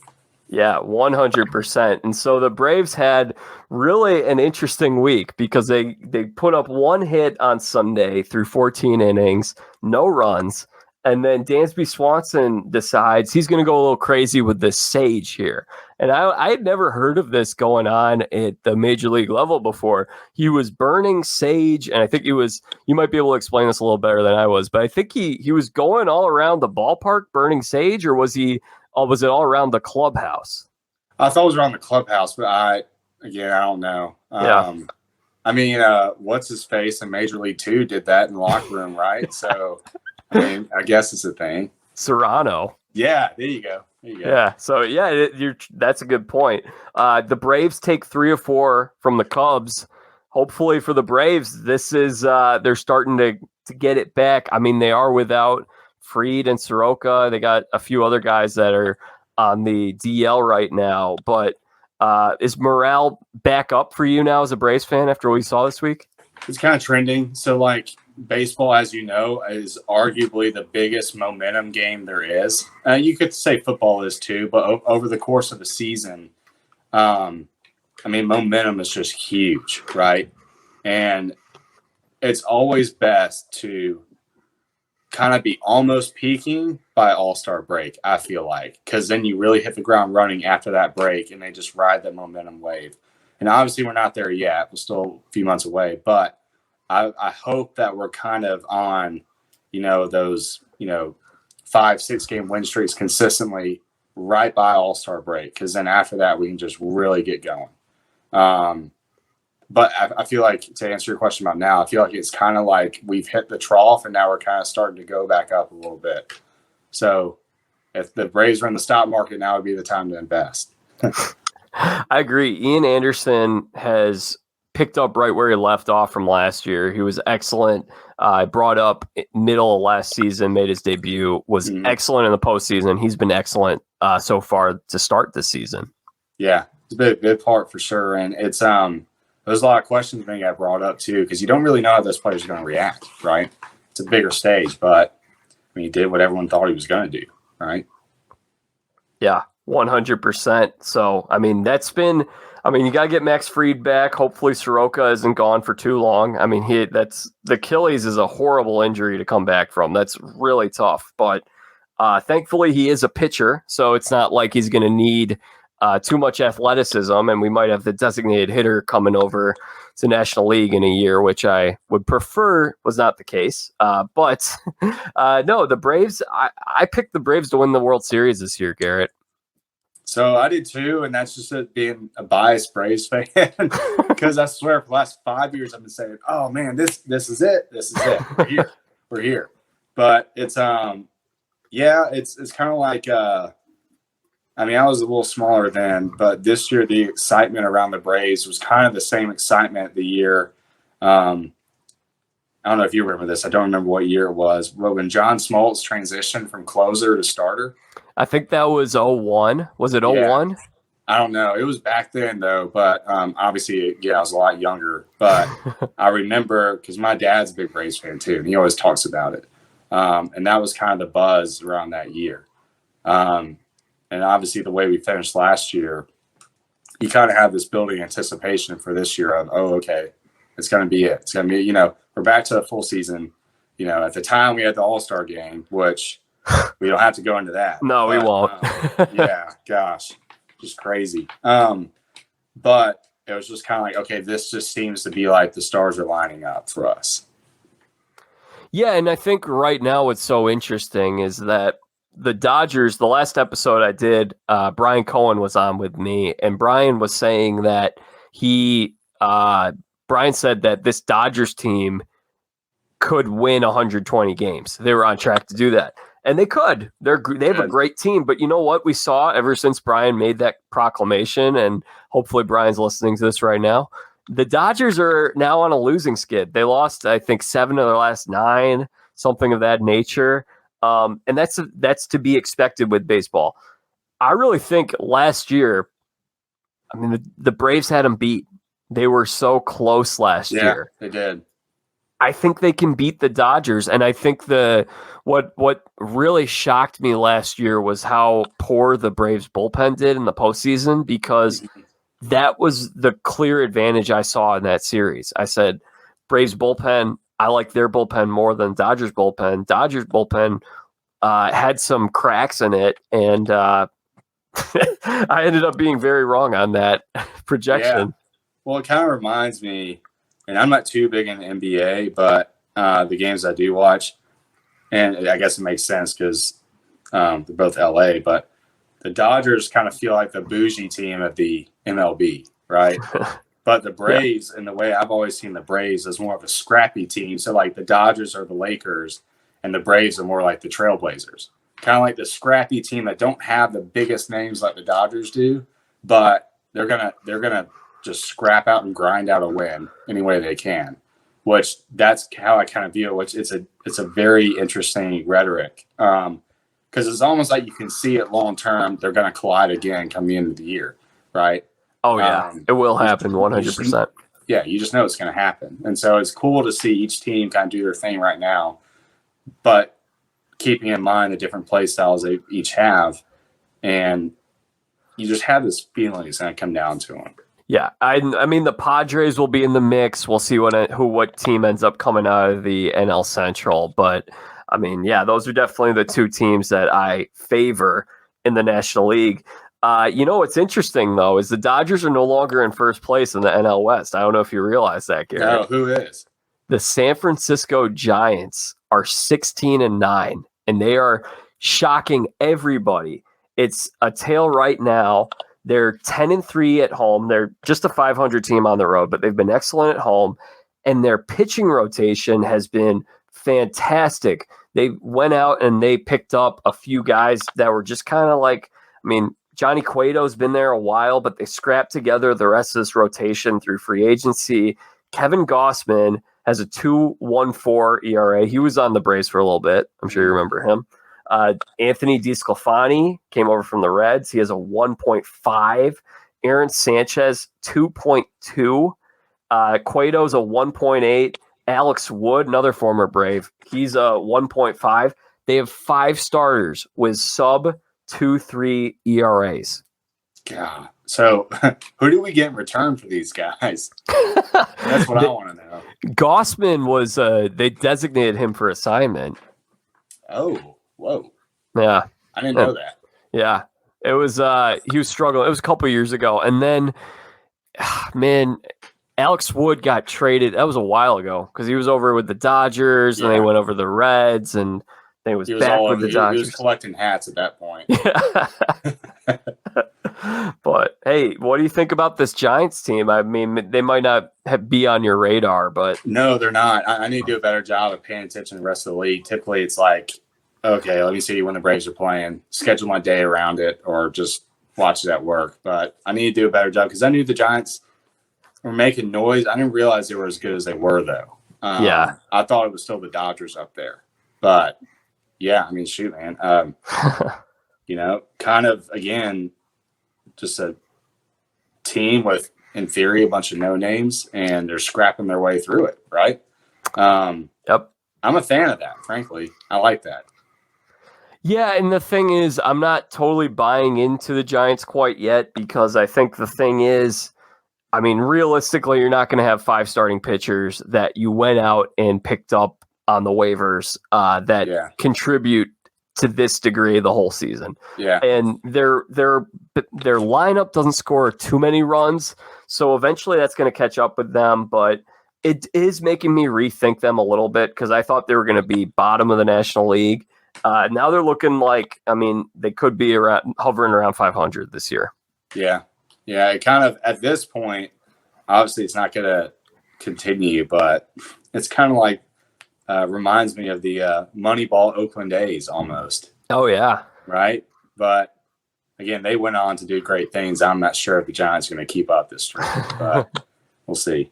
Yeah, 100%. And so the Braves had really an interesting week because they put up 1 hit on Sunday through 14 innings, no runs. And then Dansby Swanson decides he's going to go a little crazy with this sage here. And I had never heard of this going on at the major league level before. He was burning sage, and I think you might be able to explain this a little better than I was, but I think he was going all around the ballpark burning sage, or was it all around the clubhouse? I thought it was around the clubhouse, but I don't know. I mean, what's his face in Major League 2 did that in the locker room, right? So, I mean, I guess it's a thing. Serrano. Yeah, there you go. Yeah, so that's a good point. The Braves take 3 or 4 from the Cubs. Hopefully for the Braves, this is they're starting to get it back. I mean, they are without Fried and Soroka. They got a few other guys that are on the DL right now, but Is morale back up for you now as a Braves fan after what we saw this week? It's kind of trending. So, like, baseball, as you know, is arguably the biggest momentum game there is. You could say football is too, but over the course of the season, momentum is just huge, right? And it's always best to kind of be almost peaking by All-Star break, I feel like, because then you really hit the ground running after that break and they just ride the momentum wave. And obviously we're not there yet. We're still a few months away, but I hope that we're kind of on, those, 5-6 game win streaks consistently right by All-Star break, because then after that we can just really get going. But I feel like, to answer your question about now, I feel like it's kind of like we've hit the trough and now we're kind of starting to go back up a little bit. So if the Braves are in the stock market, now would be the time to invest. I agree. Ian Anderson has picked up right where he left off from last year. He was excellent. Brought up middle of last season, made his debut, was excellent in the postseason. He's been excellent so far to start this season. Yeah, it's a big part for sure. And it's there's a lot of questions being brought up too, because you don't really know how those players are going to react, right? It's a bigger stage, but he did what everyone thought he was going to do, right? Yeah, 100%. So, that's been, you got to get Max Fried back. Hopefully Soroka isn't gone for too long. The Achilles is a horrible injury to come back from. That's really tough, but thankfully he is a pitcher, so it's not like he's going to need too much athleticism, and we might have the designated hitter coming over to National League in a year, which I would prefer was not the case. But no, the Braves, I picked the Braves to win the World Series this year, Garrett. So I did too, and that's just being a biased Braves fan, because I swear for the last 5 years I've been saying, oh man, this is it. This is it. We're here. But it's, it's kind of like, I was a little smaller then, but this year the excitement around the Braves was kind of the same excitement the year. I don't know if you remember this. I don't remember what year it was, but when John Smoltz transitioned from closer to starter. I think that was 01. Was it 01? Yeah. I don't know. It was back then, though. But obviously, I was a lot younger. But I remember, because my dad's a big Braves fan, too, and he always talks about it. And that was kind of the buzz around that year. And obviously, the way we finished last year, you kind of have this building anticipation for this year of, oh, okay, it's going to be it. It's going to be, we're back to a full season. At the time we had the All-Star game, which we don't have to go into that. No, we won't. Yeah, gosh, just crazy. But it was just kind of like, okay, this just seems to be like the stars are lining up for us. Yeah, and I think right now what's so interesting is that the Dodgers, the last episode I did, Brian Cohen was on with me, and Brian was saying that Brian said that this Dodgers team could win 120 games. They were on track to do that. And they could. They have a great team. But you know what we saw ever since Brian made that proclamation, and hopefully Brian's listening to this right now, the Dodgers are now on a losing skid. They lost, I think, 7 of their last 9, something of that nature. And that's to be expected with baseball. I really think last year, the Braves had them beat. They were so close last year. They did. I think they can beat the Dodgers, and I think what really shocked me last year was how poor the Braves bullpen did in the postseason, because that was the clear advantage I saw in that series. I said, Braves bullpen, I like their bullpen more than Dodgers bullpen. Dodgers bullpen had some cracks in it, and I ended up being very wrong on that projection. Yeah. Well, it kind of reminds me, and I'm not too big in the NBA, but the games I do watch, and I guess it makes sense because they're both LA, but the Dodgers kind of feel like the bougie team of the MLB, right? But the Braves, and the way I've always seen the Braves, is more of a scrappy team. So like the Dodgers are the Lakers, and the Braves are more like the Trailblazers. Kind of like the scrappy team that don't have the biggest names like the Dodgers do, but they're gonna just scrap out and grind out a win any way they can. Which that's how I kind of view it. Which it's a very interesting rhetoric, because it's almost like you can see it long term. They're going to collide again come the end of the year, right? Oh, yeah. It will happen 100%. You just know it's going to happen. And so it's cool to see each team kind of do their thing right now, but keeping in mind the different play styles they each have. And you just have this feeling it's going to come down to them. Yeah, I mean, the Padres will be in the mix. We'll see what team ends up coming out of the NL Central. But, I mean, yeah, those are definitely the two teams that I favor in the National League. What's interesting, though, is the Dodgers are no longer in first place in the NL West. I don't know if you realize that, Garrett. No, who is? The San Francisco Giants are 16-9, and they are shocking everybody. It's a tale right now. They're 10-3 at home. They're just a 500 team on the road, but they've been excellent at home. And their pitching rotation has been fantastic. They went out and they picked up a few guys that were just kind of like, I mean, Johnny Cueto's been there a while, but they scrapped together the rest of this rotation through free agency. Kevin Gossman has a 2.14 ERA. He was on the Braves for a little bit. I'm sure you remember him. Anthony DeSclafani came over from the Reds. He has a 1.5. Aaron Sanchez, 2.2. Cueto's a 1.8. Alex Wood, another former Brave, he's a 1.5. They have 5 starters with sub 2.3 ERAs. God. So who do we get in return for these guys? That's what I want to know. Gossman was, they designated him for assignment. Oh. Whoa. Yeah. I didn't know that. Yeah. It was he was struggling. It was a couple of years ago. And then man, Alex Wood got traded. That was a while ago because he was over with the Dodgers and they went over the Reds and then he was back with the Dodgers. He was collecting hats at that point. Yeah. But hey, what do you think about this Giants team? I mean, they might not be on your radar, but no, they're not. I need to do a better job of paying attention to the rest of the league. Typically it's like, okay, let me see when the Braves are playing, schedule my day around it, or just watch it at work. But I need to do a better job because I knew the Giants were making noise. I didn't realize they were as good as they were, though. Yeah. I thought it was still the Dodgers up there. But, yeah, I mean, shoot, man. Kind of, again, just a team with, in theory, a bunch of no-names, and they're scrapping their way through it, right? Yep. I'm a fan of that, frankly. I like that. Yeah, and the thing is, I'm not totally buying into the Giants quite yet because I think the thing is, I mean, realistically, you're not going to have 5 starting pitchers that you went out and picked up on the waivers that contribute to this degree the whole season. Yeah, and their lineup doesn't score too many runs, so eventually that's going to catch up with them. But it is making me rethink them a little bit because I thought they were going to be bottom of the National League. Now they're looking like, I mean, they could be hovering around 500 this year. Yeah. Yeah. It kind of, at this point, obviously it's not going to continue, but it's kind of like, reminds me of the Moneyball Oakland A's almost. Oh, yeah. Right. But again, they went on to do great things. I'm not sure if the Giants are going to keep up this streak, but we'll see.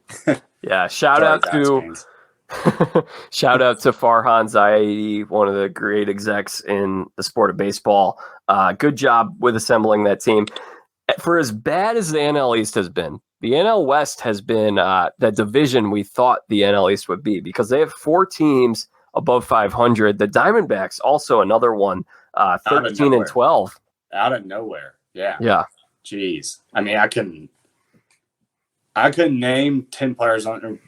Yeah. Shout out to Farhan Zaidi, one of the great execs in the sport of baseball. Good job with assembling that team. For as bad as the NL East has been, the NL West has been the division we thought the NL East would be because they have 4 teams above 500. The Diamondbacks, also another one, 13-12. Out of nowhere. Yeah. Yeah. Jeez. I mean, I couldn't name 10 players on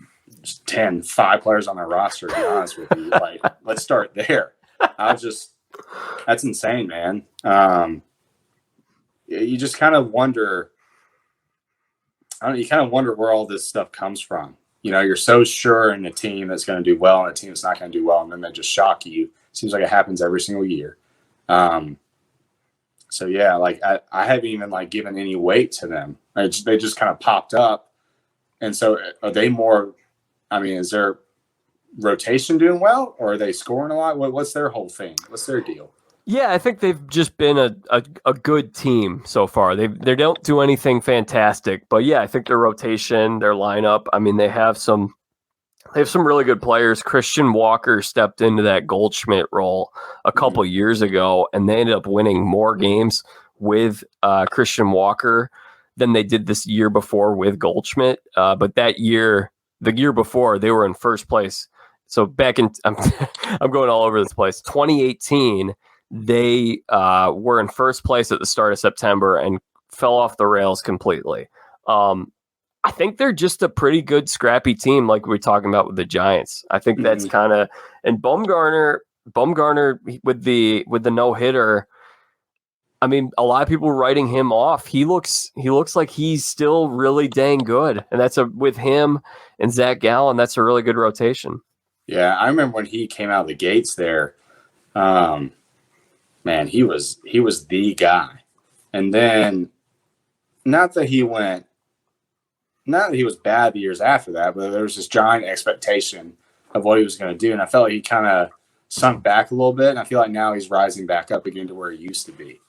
5 players on their roster, to be honest with you. Like, let's start there. That's insane, man. You just kind of wonder, where all this stuff comes from. You know, you're so sure in a team that's going to do well and a team that's not going to do well, and then they just shock you. Seems like it happens every single year. So yeah, like I haven't even like given any weight to them. They just kind of popped up. And so are they more, I mean, is their rotation doing well or are they scoring a lot? What's their whole thing? What's their deal? Yeah, I think they've just been a good team so far. They don't do anything fantastic, but yeah, I think their rotation, their lineup, I mean, they have some really good players. Christian Walker stepped into that Goldschmidt role a couple years ago, and they ended up winning more games with Christian Walker than they did this year before with Goldschmidt. But the year before, they were in first place. So back in, I'm going all over this place. 2018, they were in first place at the start of September and fell off the rails completely. I think they're just a pretty good, scrappy team, like we were talking about with the Giants. I think that's kind of, and Bumgarner with the no-hitter. I mean, a lot of people writing him off. He looks like he's still really dang good, and with him and Zach Gallen, that's a really good rotation. Yeah, I remember when he came out of the gates there. Man, he was the guy, and then not that he was bad the years after that, but there was this giant expectation of what he was going to do, and I felt like he kind of sunk back a little bit, and I feel like now he's rising back up again to where he used to be.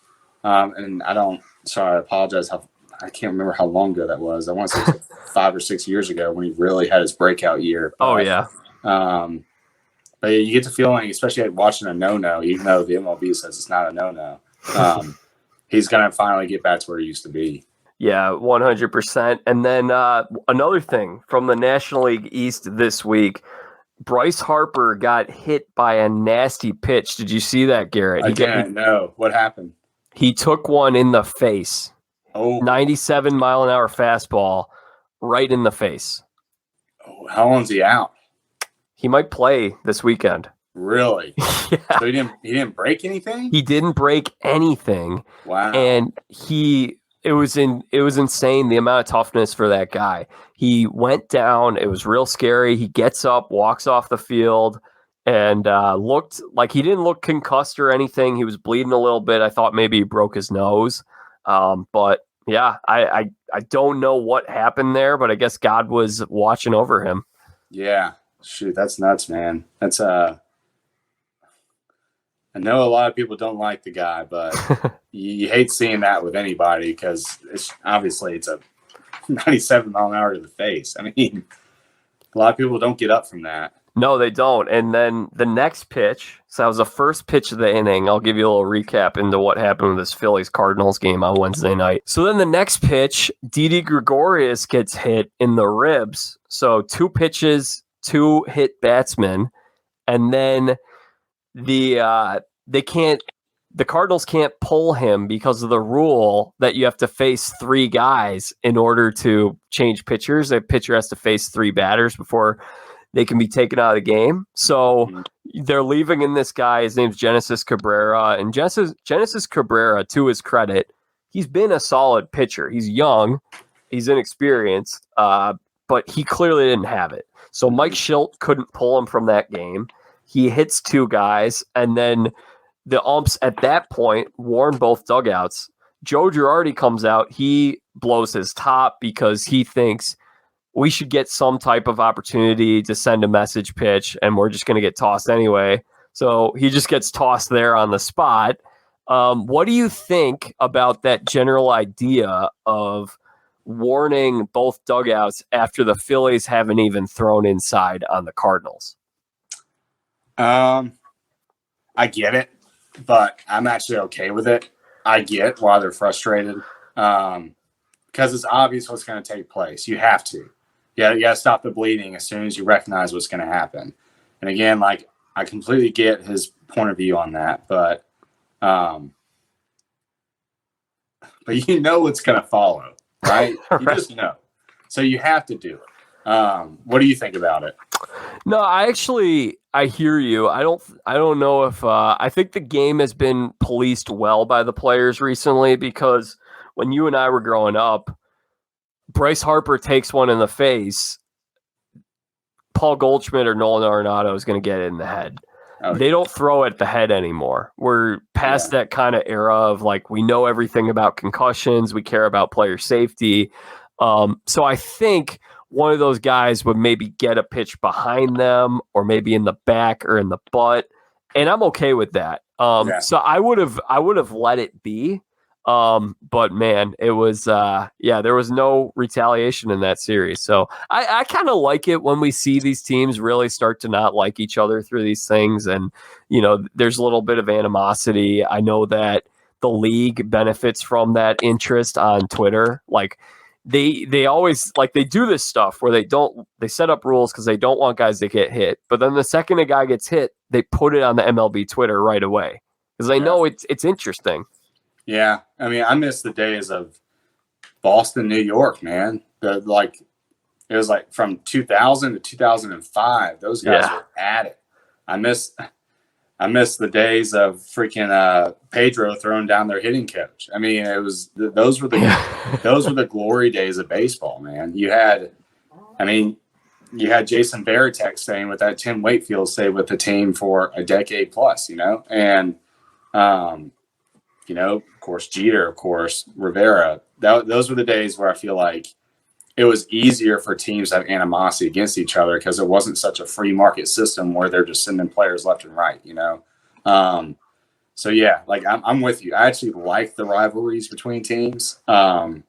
And I apologize. I can't remember how long ago that was. I want to say 5 or 6 years ago when he really had his breakout year. Oh, yeah. But you get the feeling, especially watching a no-no, even though the MLB says it's not a no-no, he's going to finally get back to where he used to be. Yeah, 100%. And then another thing from the National League East this week, Bryce Harper got hit by a nasty pitch. Did you see that, Garrett? No. What happened? He took one in the face. Oh, 97-mile-an-hour fastball right in the face. Oh, how long's he out? He might play this weekend. Really? Yeah. So he didn't break anything? He didn't break anything. Wow. And it was insane, the amount of toughness for that guy. He went down. It was real scary. He gets up, walks off the field, and looked like he didn't look concussed or anything. He was bleeding a little bit. I thought maybe he broke his nose. But yeah, I don't know what happened there, but I guess God was watching over him. Yeah. Shoot, that's nuts, man. That's I know a lot of people don't like the guy, but you hate seeing that with anybody because it's a 97-mile-an-hour to the face. I mean, a lot of people don't get up from that. No, they don't. And then the next pitch, so that was the first pitch of the inning. I'll give you a little recap into what happened with this Phillies-Cardinals game on Wednesday night. So then the next pitch, Didi Gregorius gets hit in the ribs. So 2 pitches, 2 hit batsmen, and then the Cardinals can't pull him because of the rule that you have to face 3 guys in order to change pitchers. A pitcher has to face 3 batters before they can be taken out of the game. So they're leaving in this guy. His name's Genesis Cabrera. And Genesis Cabrera, to his credit, he's been a solid pitcher. He's young. He's inexperienced. But he clearly didn't have it. So Mike Schilt couldn't pull him from that game. He hits 2 guys. And then the umps at that point warn both dugouts. Joe Girardi comes out. He blows his top because he thinks we should get some type of opportunity to send a message pitch, and we're just going to get tossed anyway. So he just gets tossed there on the spot. What do you think about that general idea of warning both dugouts after the Phillies haven't even thrown inside on the Cardinals? I get it, but I'm actually okay with it. I get why they're frustrated because it's obvious what's going to take place. You have to. Yeah, you got to stop the bleeding as soon as you recognize what's going to happen. And again, like I completely get his point of view on that, but you know what's going to follow, right? You just know. So you have to do it. What do you think about it? No, I hear you. I don't know if I think the game has been policed well by the players recently because when you and I were growing up, Bryce Harper takes one in the face, Paul Goldschmidt or Nolan Arenado is going to get it in the head. Okay. They don't throw at the head anymore. We're past that kind of era of like, we know everything about concussions. We care about player safety. So I think one of those guys would maybe get a pitch behind them or maybe in the back or in the butt. And I'm okay with that. So I would have let it be. But man, it was, there was no retaliation in that series. So I kind of like it when we see these teams really start to not like each other through these things. And, there's a little bit of animosity. I know that the league benefits from that interest on Twitter. Like they always like they do this stuff where they set up rules because they don't want guys to get hit. But then the second a guy gets hit, they put it on the MLB Twitter right away because they know it's interesting. Yeah, I mean, I miss the days of Boston, New York, man. It was like from 2000 to 2005. Those guys were at it. I miss the days of freaking Pedro throwing down their hitting coach. I mean, those were the glory days of baseball, man. You had Jason Varitek staying with that Tim Wakefield stayed with the team for a decade plus, and of course Jeter, of course Rivera. Those were the days where I feel like it was easier for teams to have animosity against each other because it wasn't such a free market system where they're just sending players left and right, So yeah, like I'm with you. I actually like the rivalries between teams, but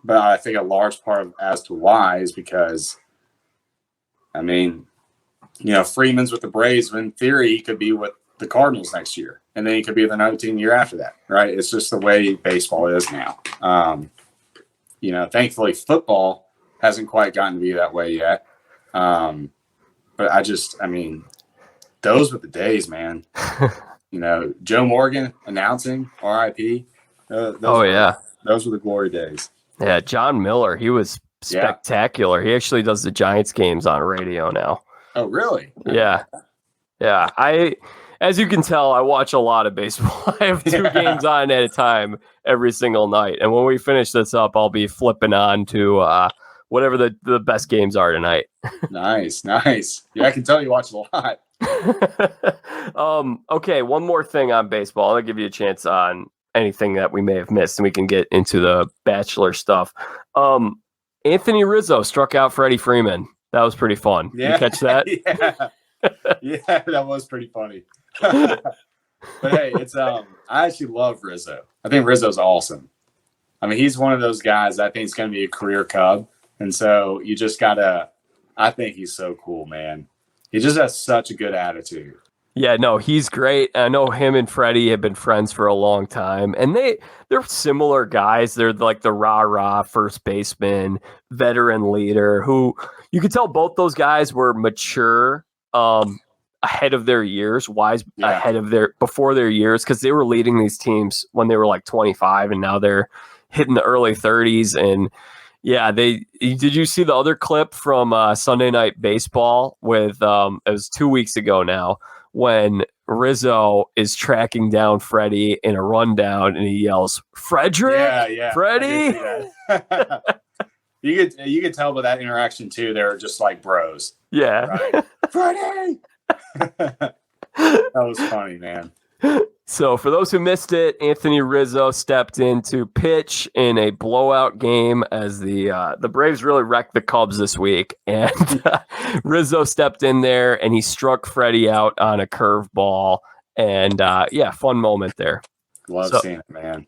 I think a large part as to why is because, Freeman's with the Braves. In theory, he could be with the Cardinals next year, and then he could be with another team year after that, right? It's just the way baseball is now. Thankfully, football hasn't quite gotten to be that way yet. But those were the days, man. Joe Morgan announcing RIP. Those were the glory days. Yeah, John Miller, he was spectacular. He actually does the Giants games on radio now. Oh, really? Yeah. As you can tell, I watch a lot of baseball. I have 2 games on at a time every single night. And when we finish this up, I'll be flipping on to whatever the best games are tonight. Nice. Yeah, I can tell you watch a lot. Okay, one more thing on baseball. I'll give you a chance on anything that we may have missed, and we can get into the Bachelor stuff. Anthony Rizzo struck out Freddie Freeman. That was pretty fun. Yeah. You catch that? Yeah, that was pretty funny. But hey, it's I actually love Rizzo. I think Rizzo's awesome. I mean, he's one of those guys I think is going to be a career Cub, and so you just gotta. I think he's so cool, man. He just has such a good attitude. Yeah, no, he's great. I know him and Freddie have been friends for a long time, and they're similar guys. They're like the rah-rah first baseman, veteran leader, who you could tell both those guys were mature, ahead of their years, before their years, because they were leading these teams when they were like 25, and now they're hitting the early 30s. And yeah, did you see the other clip from Sunday Night Baseball with it was 2 weeks ago now, when Rizzo is tracking down Freddie in a rundown and he yells, "Frederick, Freddie." You could tell by that interaction too. They're just like bros. Yeah, right? Freddie. That was funny, man. So for those who missed it, Anthony Rizzo stepped in to pitch in a blowout game as the Braves really wrecked the Cubs this week. And Rizzo stepped in there and he struck Freddie out on a curveball. And fun moment there. Love seeing it, man.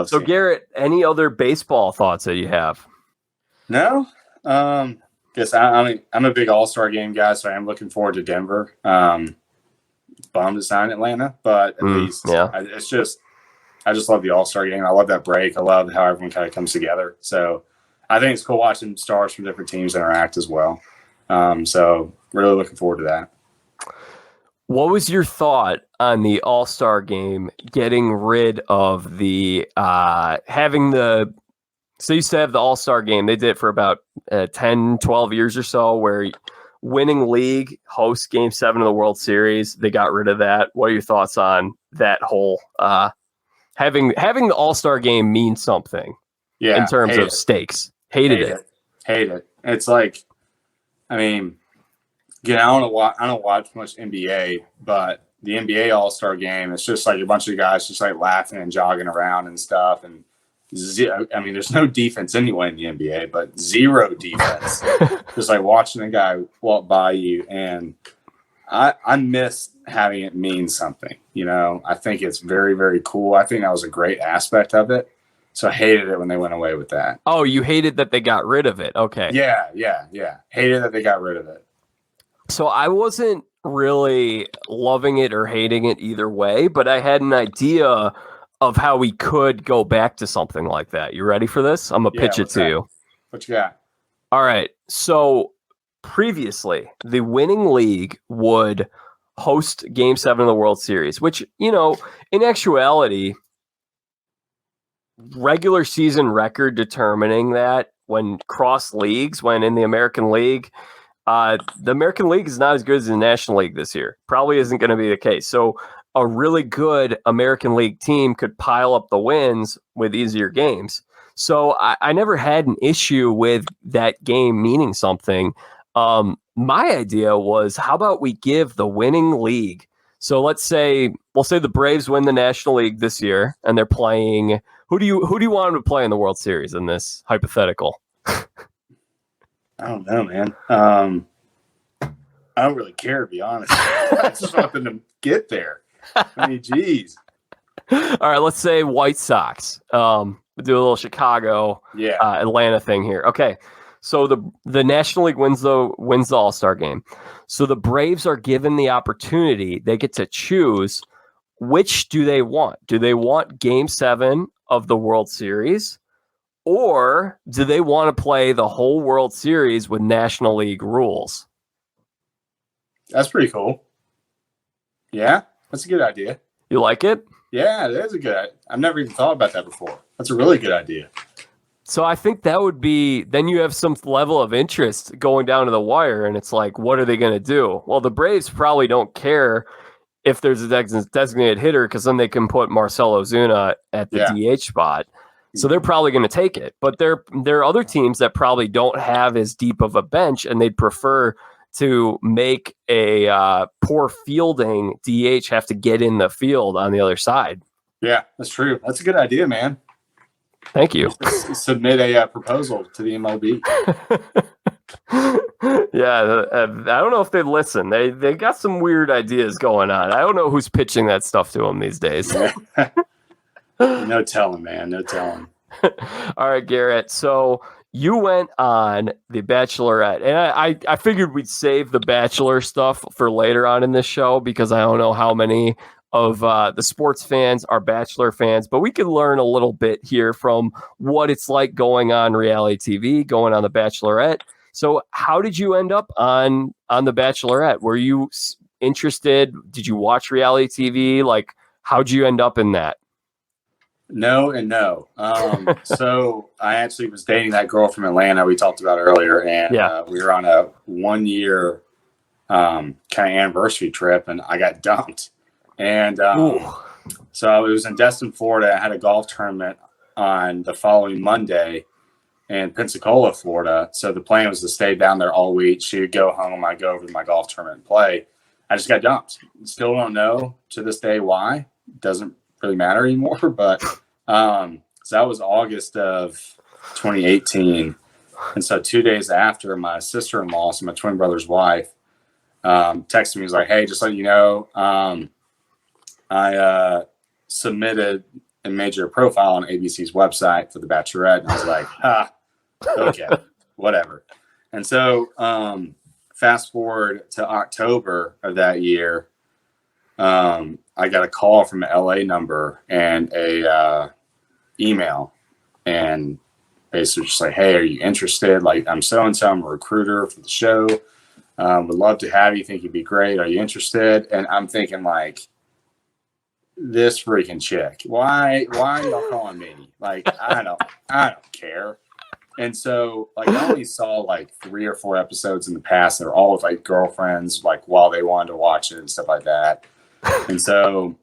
So Garrett, any other baseball thoughts that you have? No. Guess I'm a big All-Star game guy, so I am looking forward to Denver. Bummed it's not in Atlanta, but at least I just love the All-Star game. I love that break. I love how everyone kind of comes together. So I think it's cool watching stars from different teams interact as well. So really looking forward to that. What was your thought on the All-Star game getting rid of the so you used to have the All-Star game. They did it for about 10, 12 years or so, where winning league hosts Game 7 of the World Series. They got rid of that. What are your thoughts on that whole having the All-Star game mean something in terms of stakes? Hated it. Hate it. It's like, I mean, again, I don't watch much NBA, but the NBA All-Star game, it's just like a bunch of guys just like laughing and jogging around and stuff. And there's no defense anyway in the NBA, but zero defense. Just like watching a guy walk by you, and I miss having it mean something. I think it's very, very cool. I think that was a great aspect of it. So I hated it when they went away with that. Oh, you hated that they got rid of it. Okay. Yeah. Hated that they got rid of it. So I wasn't really loving it or hating it either way, but I had an idea of how we could go back to something like that. You ready for this? I'm going to pitch it to you. What you got? All right. So previously, the winning league would host Game 7 of the World Series, which, in actuality, regular season record determining that when cross leagues, when in the American League, the American League is not as good as the National League this year. Probably isn't going to be the case. So a really good American League team could pile up the wins with easier games. So I never had an issue with that game meaning something. My idea was, how about we give the winning league? So we'll say the Braves win the National League this year, and they're playing. Who do you want them to play in the World Series in this hypothetical? I don't know, man. I don't really care, to be honest. I just want them to get there. I mean, geez. All right, let's say White Sox. We'll do a little Chicago, Atlanta thing here. Okay, so the National League wins the All-Star game. So the Braves are given the opportunity. They get to choose which do they want. Do they want Game 7 of the World Series, or do they want to play the whole World Series with National League rules? That's pretty cool. Yeah, that's a good idea. You like it? Yeah, that is a good idea. I've never even thought about that before. That's a really good idea. So I think that would be, then you have some level of interest going down to the wire, and it's like, what are they going to do? Well, the Braves probably don't care if there's a designated hitter, because then they can put Marcell Ozuna at the DH spot. So they're probably going to take it. But there are other teams that probably don't have as deep of a bench, and they'd prefer to make a poor fielding DH have to get in the field on the other side. Yeah, that's true. That's a good idea, man. Thank you. Submit a proposal to the MLB. Yeah, I don't know if they listen. They got some weird ideas going on. I don't know who's pitching that stuff to them these days. No telling, man. No telling. All right, Garrett. So you went on The Bachelorette, and I figured we'd save the Bachelor stuff for later on in this show, because I don't know how many of the sports fans are Bachelor fans, but we can learn a little bit here from what it's like going on reality TV, going on The Bachelorette. So how did you end up on The Bachelorette? Were you interested? Did you watch reality TV? Like, how'd you end up in that? No and no. So I actually was dating that girl from Atlanta we talked about earlier, and we were on a 1-year kind of anniversary trip, and I got dumped. And so it was in Destin, Florida. I had a golf tournament on the following Monday in Pensacola, Florida. So the plan was to stay down there all week. She would go home. I'd go over to my golf tournament and play. I just got dumped. Still don't know to this day why. Doesn't really matter anymore. But so that was August of 2018. And so 2 days after, my sister-in-law, so my twin brother's wife, texted me. He was like, hey, just let you know, I submitted and made your profile on ABC's website for The Bachelorette. And I was like, okay, whatever. And so fast forward to October of that year, I got a call from an LA number and a email, and basically just like, hey, are you interested? Like, I'm so-and-so, I'm a recruiter for the show. Would love to have you. Think you'd be great. Are you interested? And I'm thinking, like, this freaking chick. Why are y'all calling me? Like, I don't care. And so, like, I only saw like 3 or 4 episodes in the past. They're all with like girlfriends, like while they wanted to watch it and stuff like that. And so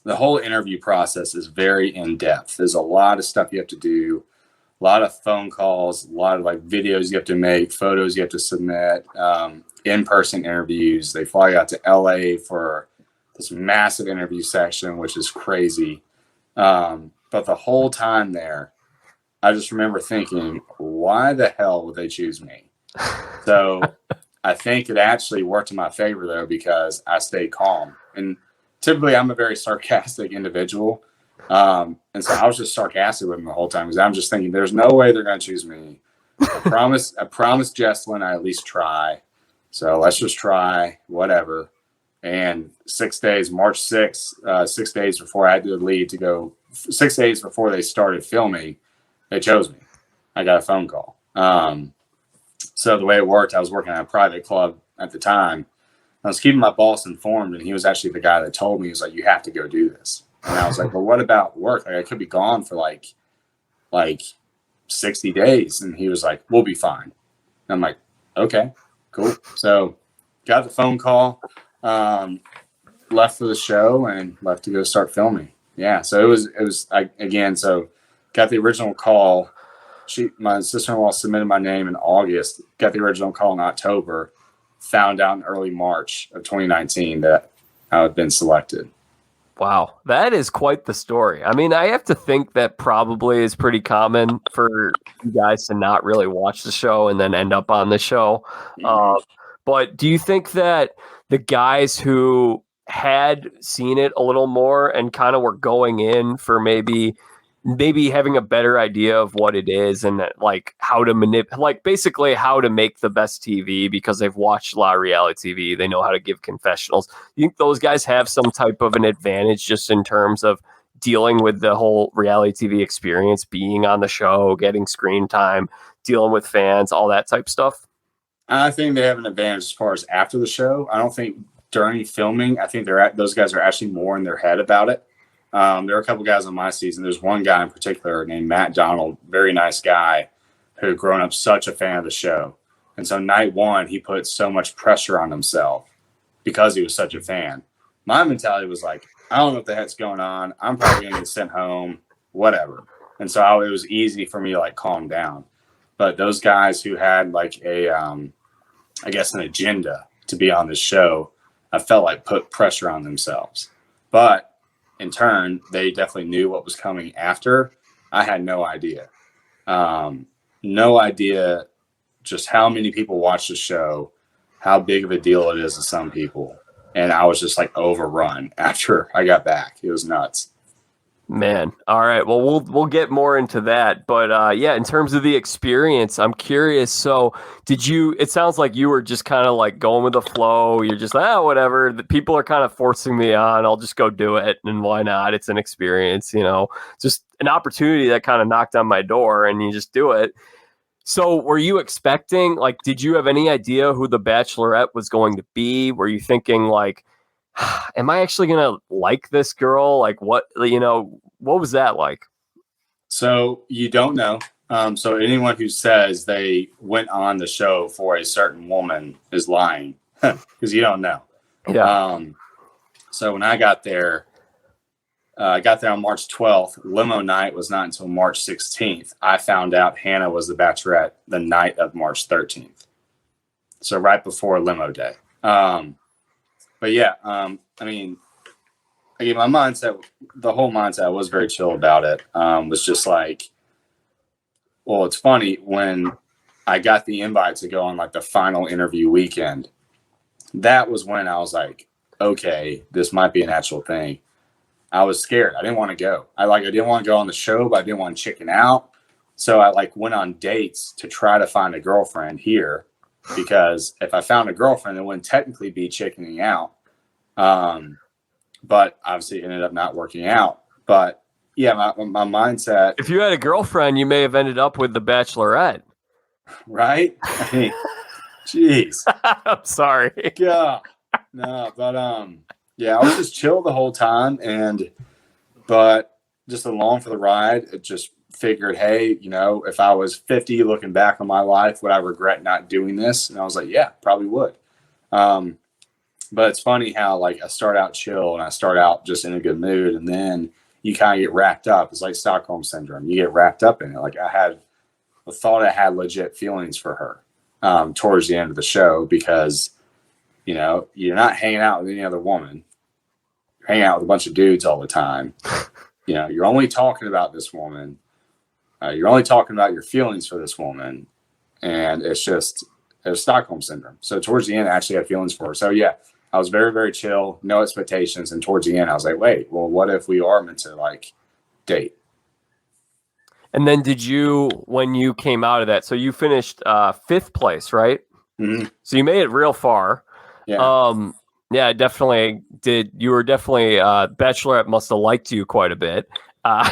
the whole interview process is very in-depth. There's a lot of stuff you have to do, a lot of phone calls, a lot of like videos you have to make, photos you have to submit, in-person interviews. They fly out to LA for this massive interview section, which is crazy. But the whole time there, I just remember thinking, why the hell would they choose me? So I think it actually worked in my favor, though, because I stayed calm. And typically I'm a very sarcastic individual. And so I was just sarcastic with them the whole time, because I'm just thinking, there's no way they're going to choose me. I promised Jesselyn I at least try. So let's just try, whatever. And 6 days, March 6th, 6 days before I had to leave to go, 6 days before they started filming, they chose me. I got a phone call. So the way it worked, I was working at a private club at the time. I was keeping my boss informed, and he was actually the guy that told me, he was like, you have to go do this. And I was like, well, what about work? Like, I could be gone for like 60 days. And he was like, we'll be fine. And I'm like, okay, cool. So got the phone call, left for the show and left to go start filming. Yeah. So so got the original call. My sister-in-law submitted my name in August, got the original call in October, found out in early March of 2019 that I had been selected. Wow, that is quite the story. I mean, I have to think that probably is pretty common for you guys to not really watch the show and then end up on the show. But do you think that the guys who had seen it a little more and kind of were going in for maybe having a better idea of what it is and like how to basically how to make the best TV because they've watched a lot of reality TV, they know how to give confessionals. You think those guys have some type of an advantage just in terms of dealing with the whole reality TV experience, being on the show, getting screen time, dealing with fans, all that type stuff? I think they have an advantage as far as after the show. I don't think during filming, I think those guys are actually more in their head about it. There are a couple guys on my season. There's one guy in particular named Matt Donald, very nice guy who had grown up such a fan of the show. And so night one, he put so much pressure on himself because he was such a fan. My mentality was like, I don't know what the heck's going on. I'm probably going to get sent home, whatever. And so it was easy for me to like calm down. But those guys who had like an agenda to be on this show, I felt like put pressure on themselves. But in turn, they definitely knew what was coming after. I had no idea. No idea just how many people watch the show, how big of a deal it is to some people. And I was just like overrun after I got back. It was nuts. Man. All right. Well, we'll get more into that. But yeah, in terms of the experience, I'm curious. So it sounds like you were just kind of like going with the flow. You're just like, whatever. The people are kind of forcing me on. I'll just go do it. And why not? It's an experience, just an opportunity that kind of knocked on my door and you just do it. So were you expecting, like, did you have any idea who the Bachelorette was going to be? Were you thinking like, am I actually going to like this girl? Like what was that like? So you don't know. So anyone who says they went on the show for a certain woman is lying because you don't know. Yeah. So when I got there on March 12th. Limo night was not until March 16th. I found out Hannah was the Bachelorette the night of March 13th. So right before limo day. But yeah, my mindset, the whole mindset was very chill about it. Was just like, well, it's funny when I got the invite to go on like the final interview weekend. That was when I was like, okay, this might be an actual thing. I was scared. I didn't want to go. I didn't want to go on the show, but I didn't want to chicken out. So I went on dates to try to find a girlfriend here, because if I found a girlfriend, it wouldn't technically be chickening out. But obviously it ended up not working out. But yeah, my mindset. If you had a girlfriend, you may have ended up with the Bachelorette. Right? I mean, jeez. I'm sorry. Yeah. No, but yeah, I was just chill the whole time, but just along for the ride. It just figured, hey, if I was 50 looking back on my life, would I regret not doing this? And I was like, yeah, probably would. But it's funny how I start out chill and I start out just in a good mood, and then you kind of get wrapped up. It's like Stockholm syndrome. You get wrapped up in it. I thought I had legit feelings for her towards the end of the show, because you're not hanging out with any other woman. You're hanging out with a bunch of dudes all the time. You're only talking about this woman. You're only talking about your feelings for this woman. And it was Stockholm syndrome. So towards the end, I actually had feelings for her. So yeah, I was very, very chill, no expectations. And towards the end, I was like, wait, well, what if we are meant to date? And then when you came out of that, so you finished 5th place, right? Mm-hmm. So you made it real far. Yeah. Yeah, I definitely did. You were definitely Bachelorette must have liked you quite a bit. Uh,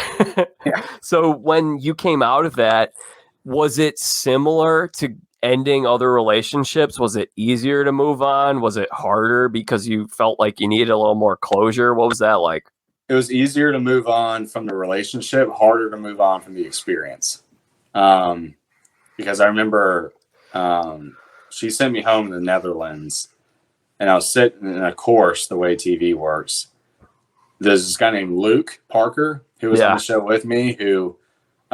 Yeah. so when you came out of that, was it similar to ending other relationships? Was it easier to move on? Was it harder because you felt like you needed a little more closure? What was that like? It was easier to move on from the relationship, harder to move on from the experience. Um, because I remember she sent me home in the Netherlands, and I was sitting in a course the way TV works. There's this guy named Luke Parker who was on Yeah. the show with me, who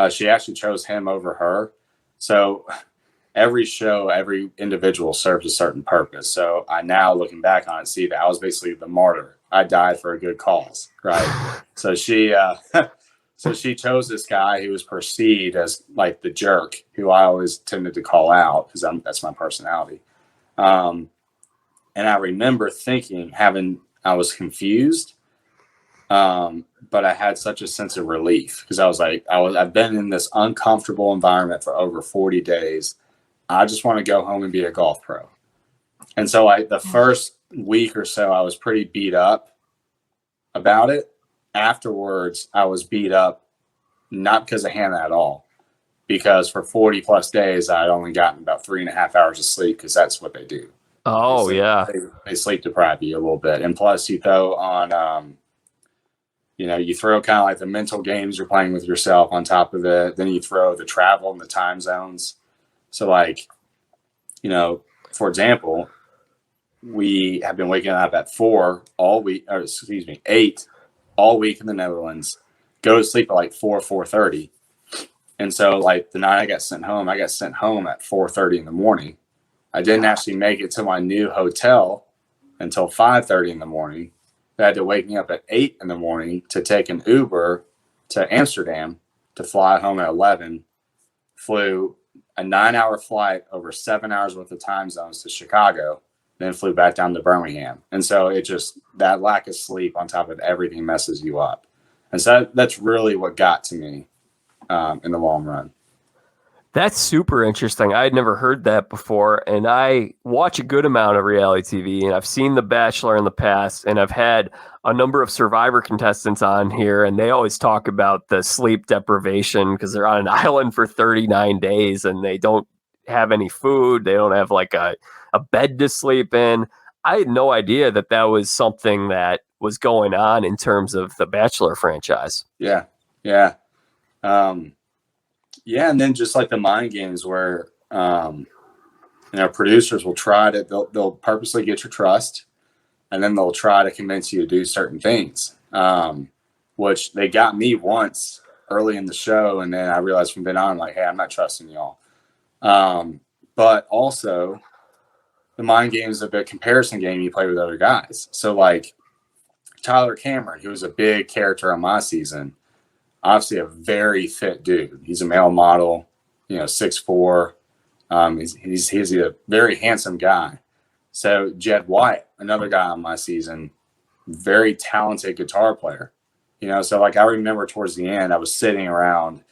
she actually chose him over her. So every show, every individual serves a certain purpose. So I now, looking back on it, see that I was basically the martyr. I died for a good cause, right? So she, so she chose this guy who was perceived as like the jerk, who I always tended to call out because that's my personality. Um, and I remember thinking, I was confused, but I had such a sense of relief because I was like, I've been in this uncomfortable environment for over 40 days. I just want to go home and be a golf pro. And so the first week or so, I was pretty beat up about it. Afterwards, I was beat up, not because of Hannah at all, because for 40 plus days, I'd only gotten about 3.5 hours of sleep because that's what they do. Oh, yeah. They sleep deprive you a little bit. And plus you throw on, you throw kind of like the mental games you're playing with yourself on top of it. Then you throw the travel and the time zones. So like, for example, we have been waking up at 4 all week, or excuse me, 8 all week in the Netherlands, go to sleep at like 4:30. And so like the night I got sent home at 4:30 in the morning. I didn't actually make it to my new hotel until 5:30 in the morning. They had to wake me up at 8 in the morning to take an Uber to Amsterdam to fly home at 11. Flew a 9-hour flight over 7 hours worth of time zones to Chicago, then flew back down to Birmingham. And so that lack of sleep on top of everything messes you up. And so that's really what got to me in the long run. That's super interesting. I had never heard that before, and I watch a good amount of reality TV, and I've seen The Bachelor in the past, and I've had a number of Survivor contestants on here, and they always talk about the sleep deprivation because they're on an island for 39 days, and they don't have any food. They don't have like a bed to sleep in. I had no idea that was something that was going on in terms of the Bachelor franchise. Yeah. Yeah, and then just like the mind games where producers will they'll purposely get your trust, and then they'll try to convince you to do certain things, which they got me once early in the show, and then I realized from then on, like, hey, I'm not trusting y'all. But also, the mind game is a bit comparison game you play with other guys. So like Tyler Cameron, who was a big character on my season, obviously a very fit dude. He's a male model, 6'4". He's a very handsome guy. So Jed White, another guy on my season, very talented guitar player. So like I remember towards the end, I was sitting around,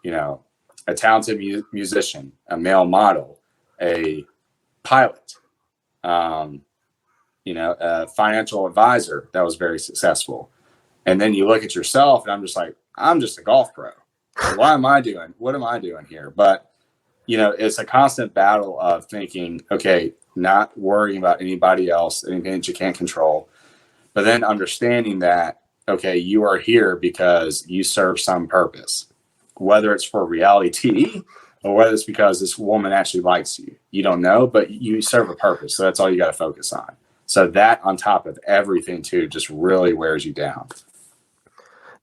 a talented musician, a male model, a pilot, a financial advisor that was very successful. And then you look at yourself, and I'm just like, I'm just a golf pro. What am I doing here? But, it's a constant battle of thinking, okay, not worrying about anybody else, anything that you can't control, but then understanding that, okay, you are here because you serve some purpose, whether it's for reality TV or whether it's because this woman actually likes you. You don't know, but you serve a purpose. So that's all you got to focus on. So that on top of everything too, just really wears you down.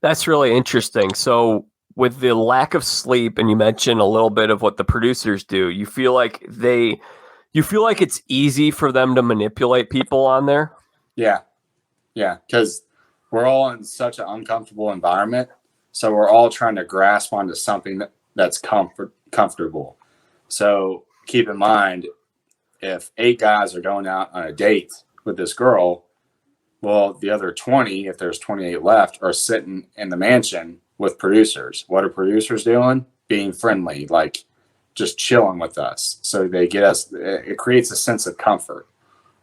That's really interesting. So with the lack of sleep, and you mentioned a little bit of what the producers do, you feel like it's easy for them to manipulate people on there? Yeah. Because we're all in such an uncomfortable environment. So we're all trying to grasp onto something that's comfortable. So keep in mind, if 8 guys are going out on a date with this girl, well, the other 20, if there's 28 left, are sitting in the mansion with producers. What are producers doing? Being friendly, like just chilling with us. So they get us, it creates a sense of comfort.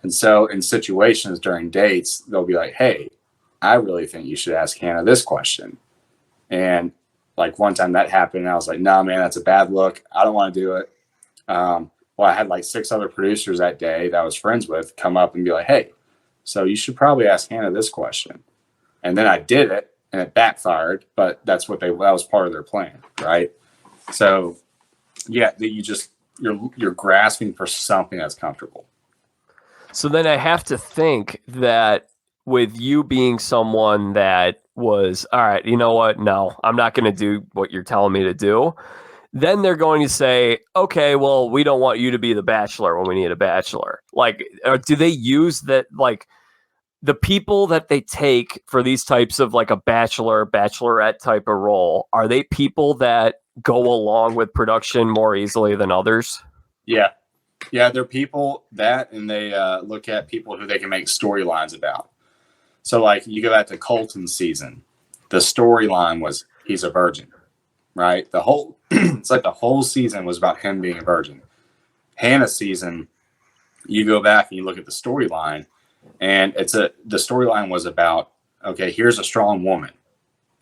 And so in situations during dates, they'll be like, hey, I really think you should ask Hannah this question. And like one time that happened, and I was like, no, man, that's a bad look. I don't want to do it. Well, I had like 6 other producers that day that I was friends with come up and be like, hey, so you should probably ask Hannah this question. And then I did it and it backfired, but that was part of their plan. Right. So yeah, you're grasping for something that's comfortable. So then I have to think that with you being someone that was, all right, you know what? No, I'm not going to do what you're telling me to do. Then they're going to say, okay, well, we don't want you to be the bachelor when we need a bachelor. Like, do they use that, like, the people that they take for these types of like a bachelor, bachelorette type of role, are they people that go along with production more easily than others? Yeah. Yeah, they're people that, and they look at people who they can make storylines about. So, like, you go back to Colton's season, the storyline was he's a virgin, right? It's like the whole season was about him being a virgin. Hannah's season, you go back and you look at the storyline, and the storyline was about, okay, here's a strong woman.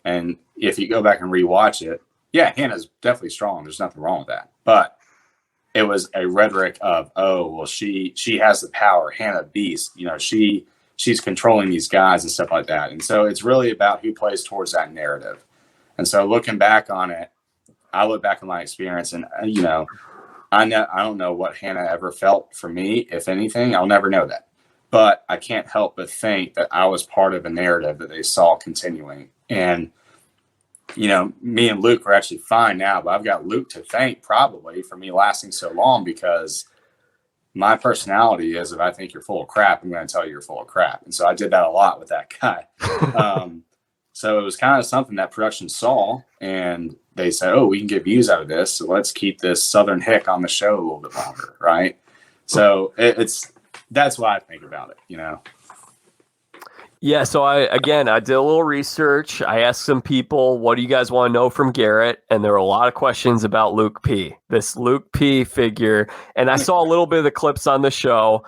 And if you go back and rewatch it, yeah, Hannah's definitely strong. There's nothing wrong with that. But it was a rhetoric of, oh, well, she has the power, Hannah Beast, she's controlling these guys and stuff like that. And so it's really about who plays towards that narrative. And so looking back on it, I look back on my experience, and I don't know what Hannah ever felt for me. If anything, I'll never know that. But I can't help but think that I was part of a narrative that they saw continuing. And me and Luke are actually fine now, but I've got Luke to thank probably for me lasting so long, because my personality is, if I think you're full of crap, I'm going to tell you you're full of crap. And so I did that a lot with that guy. So it was kind of something that production saw, and they said, oh, we can get views out of this, so let's keep this Southern hick on the show a little bit longer, right? So that's what I think about it, Yeah, so I did a little research. I asked some people, what do you guys want to know from Garrett? And there were a lot of questions about Luke P, this Luke P figure. And I saw a little bit of the clips on the show.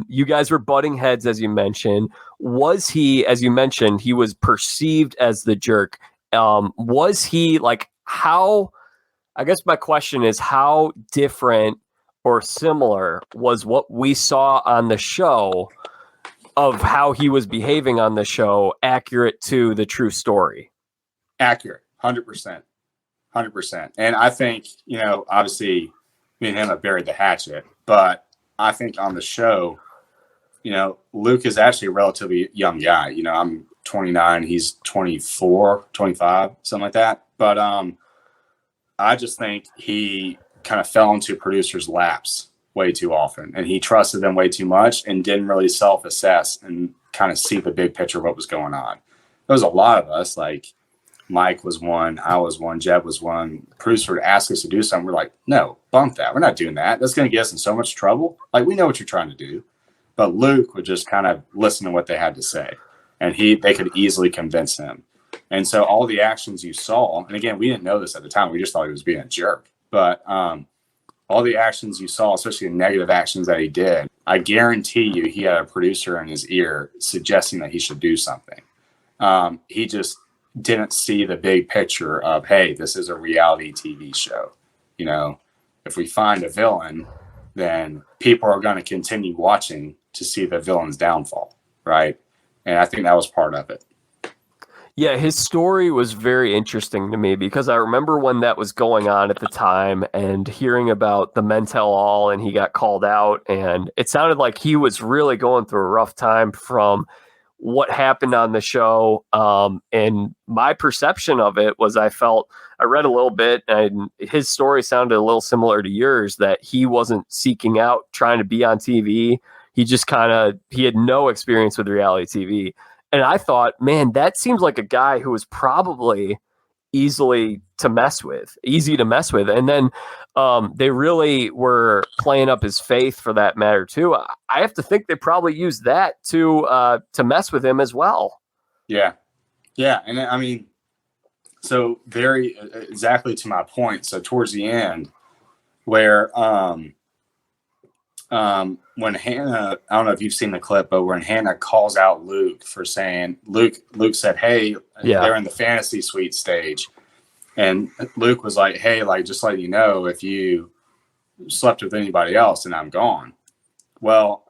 You guys were butting heads, as you mentioned. Was he, as you mentioned, he was perceived as the jerk? Was he like, how, I guess my question is, how different or similar was what we saw on the show of how he was behaving on the show accurate to the true story? Accurate, 100%. 100%. And I think, obviously me and him have buried the hatchet, but I think on the show, Luke is actually a relatively young guy. I'm 29, he's 24, 25, something like that. But I just think he kind of fell into producers' laps way too often, and he trusted them way too much and didn't really self-assess and kind of see the big picture of what was going on. There was a lot of us, like Mike was one, I was one, Jeb was one. Producer would ask us to do something. We're like, no, bump that. We're not doing that. That's going to get us in so much trouble. Like, we know what you're trying to do. But Luke would just kind of listen to what they had to say, and they could easily convince him. And so all the actions you saw, and again, we didn't know this at the time. We just thought he was being a jerk. But all the actions you saw, especially the negative actions that he did, I guarantee you he had a producer in his ear suggesting that he should do something. He just didn't see the big picture of, hey, this is a reality TV show. If we find a villain, then people are going to continue watching to see the villain's downfall, right? And I think that was part of it. Yeah, his story was very interesting to me, because I remember when that was going on at the time and hearing about the men tell all, and he got called out, and it sounded like he was really going through a rough time from what happened on the show. And my perception of it was, I read a little bit, and his story sounded a little similar to yours, that he wasn't seeking out trying to be on TV. He just he had no experience with reality TV. And I thought, man, that seems like a guy who was probably easy to mess with. And then they really were playing up his faith for that matter too. I have to think they probably used that to mess with him as well. Yeah. Yeah. And I mean, so very exactly to my point. So towards the end, where when Hannah, I don't know if you've seen the clip, but when Hannah calls out Luke for saying, Luke said, hey, Yeah. they're in the fantasy suite stage. And Luke was like, hey, like, just let you know, if you slept with anybody else, then I'm gone. Well,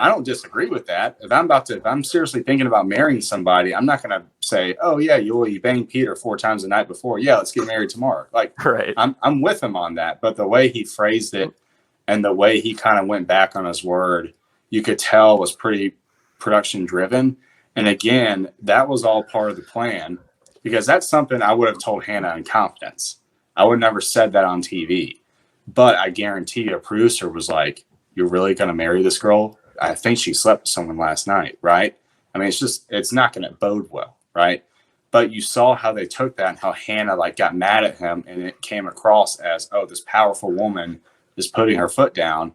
I don't disagree with that. If I'm seriously thinking about marrying somebody, I'm not going to say, oh yeah, you banged Peter 4 times the night before. Yeah, let's get married tomorrow. Like, Right. I'm with him on that. But the way he phrased it and the way he kind of went back on his word, you could tell was pretty production driven. And again, that was all part of the plan, because that's something I would have told Hannah in confidence. I would have never said that on TV. But I guarantee you, a producer was like, you're really going to marry this girl? I think she slept with someone last night, right? I mean, it's not going to bode well, right? But you saw how they took that and how Hannah like got mad at him, and it came across as, oh, this powerful woman is putting her foot down.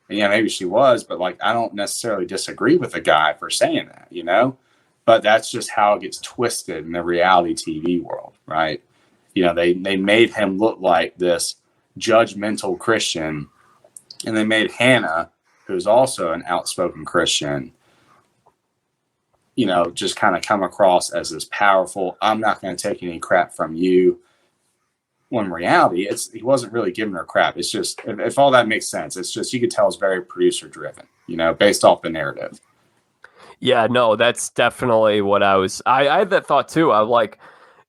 And yeah, maybe she was, but like, I don't necessarily disagree with the guy for saying that, you know? But that's just how it gets twisted in the reality TV world, right? You know, they made him look like this judgmental Christian, and they made Hannah, who's also an outspoken Christian, you know, just kind of come across as this powerful, I'm not going to take any crap from you. When in reality, he wasn't really giving her crap. It's just, if all that makes sense, it's just, you could tell it's very producer driven, you know, based off the narrative. Yeah, no, that's definitely what I had that thought too. I'm like,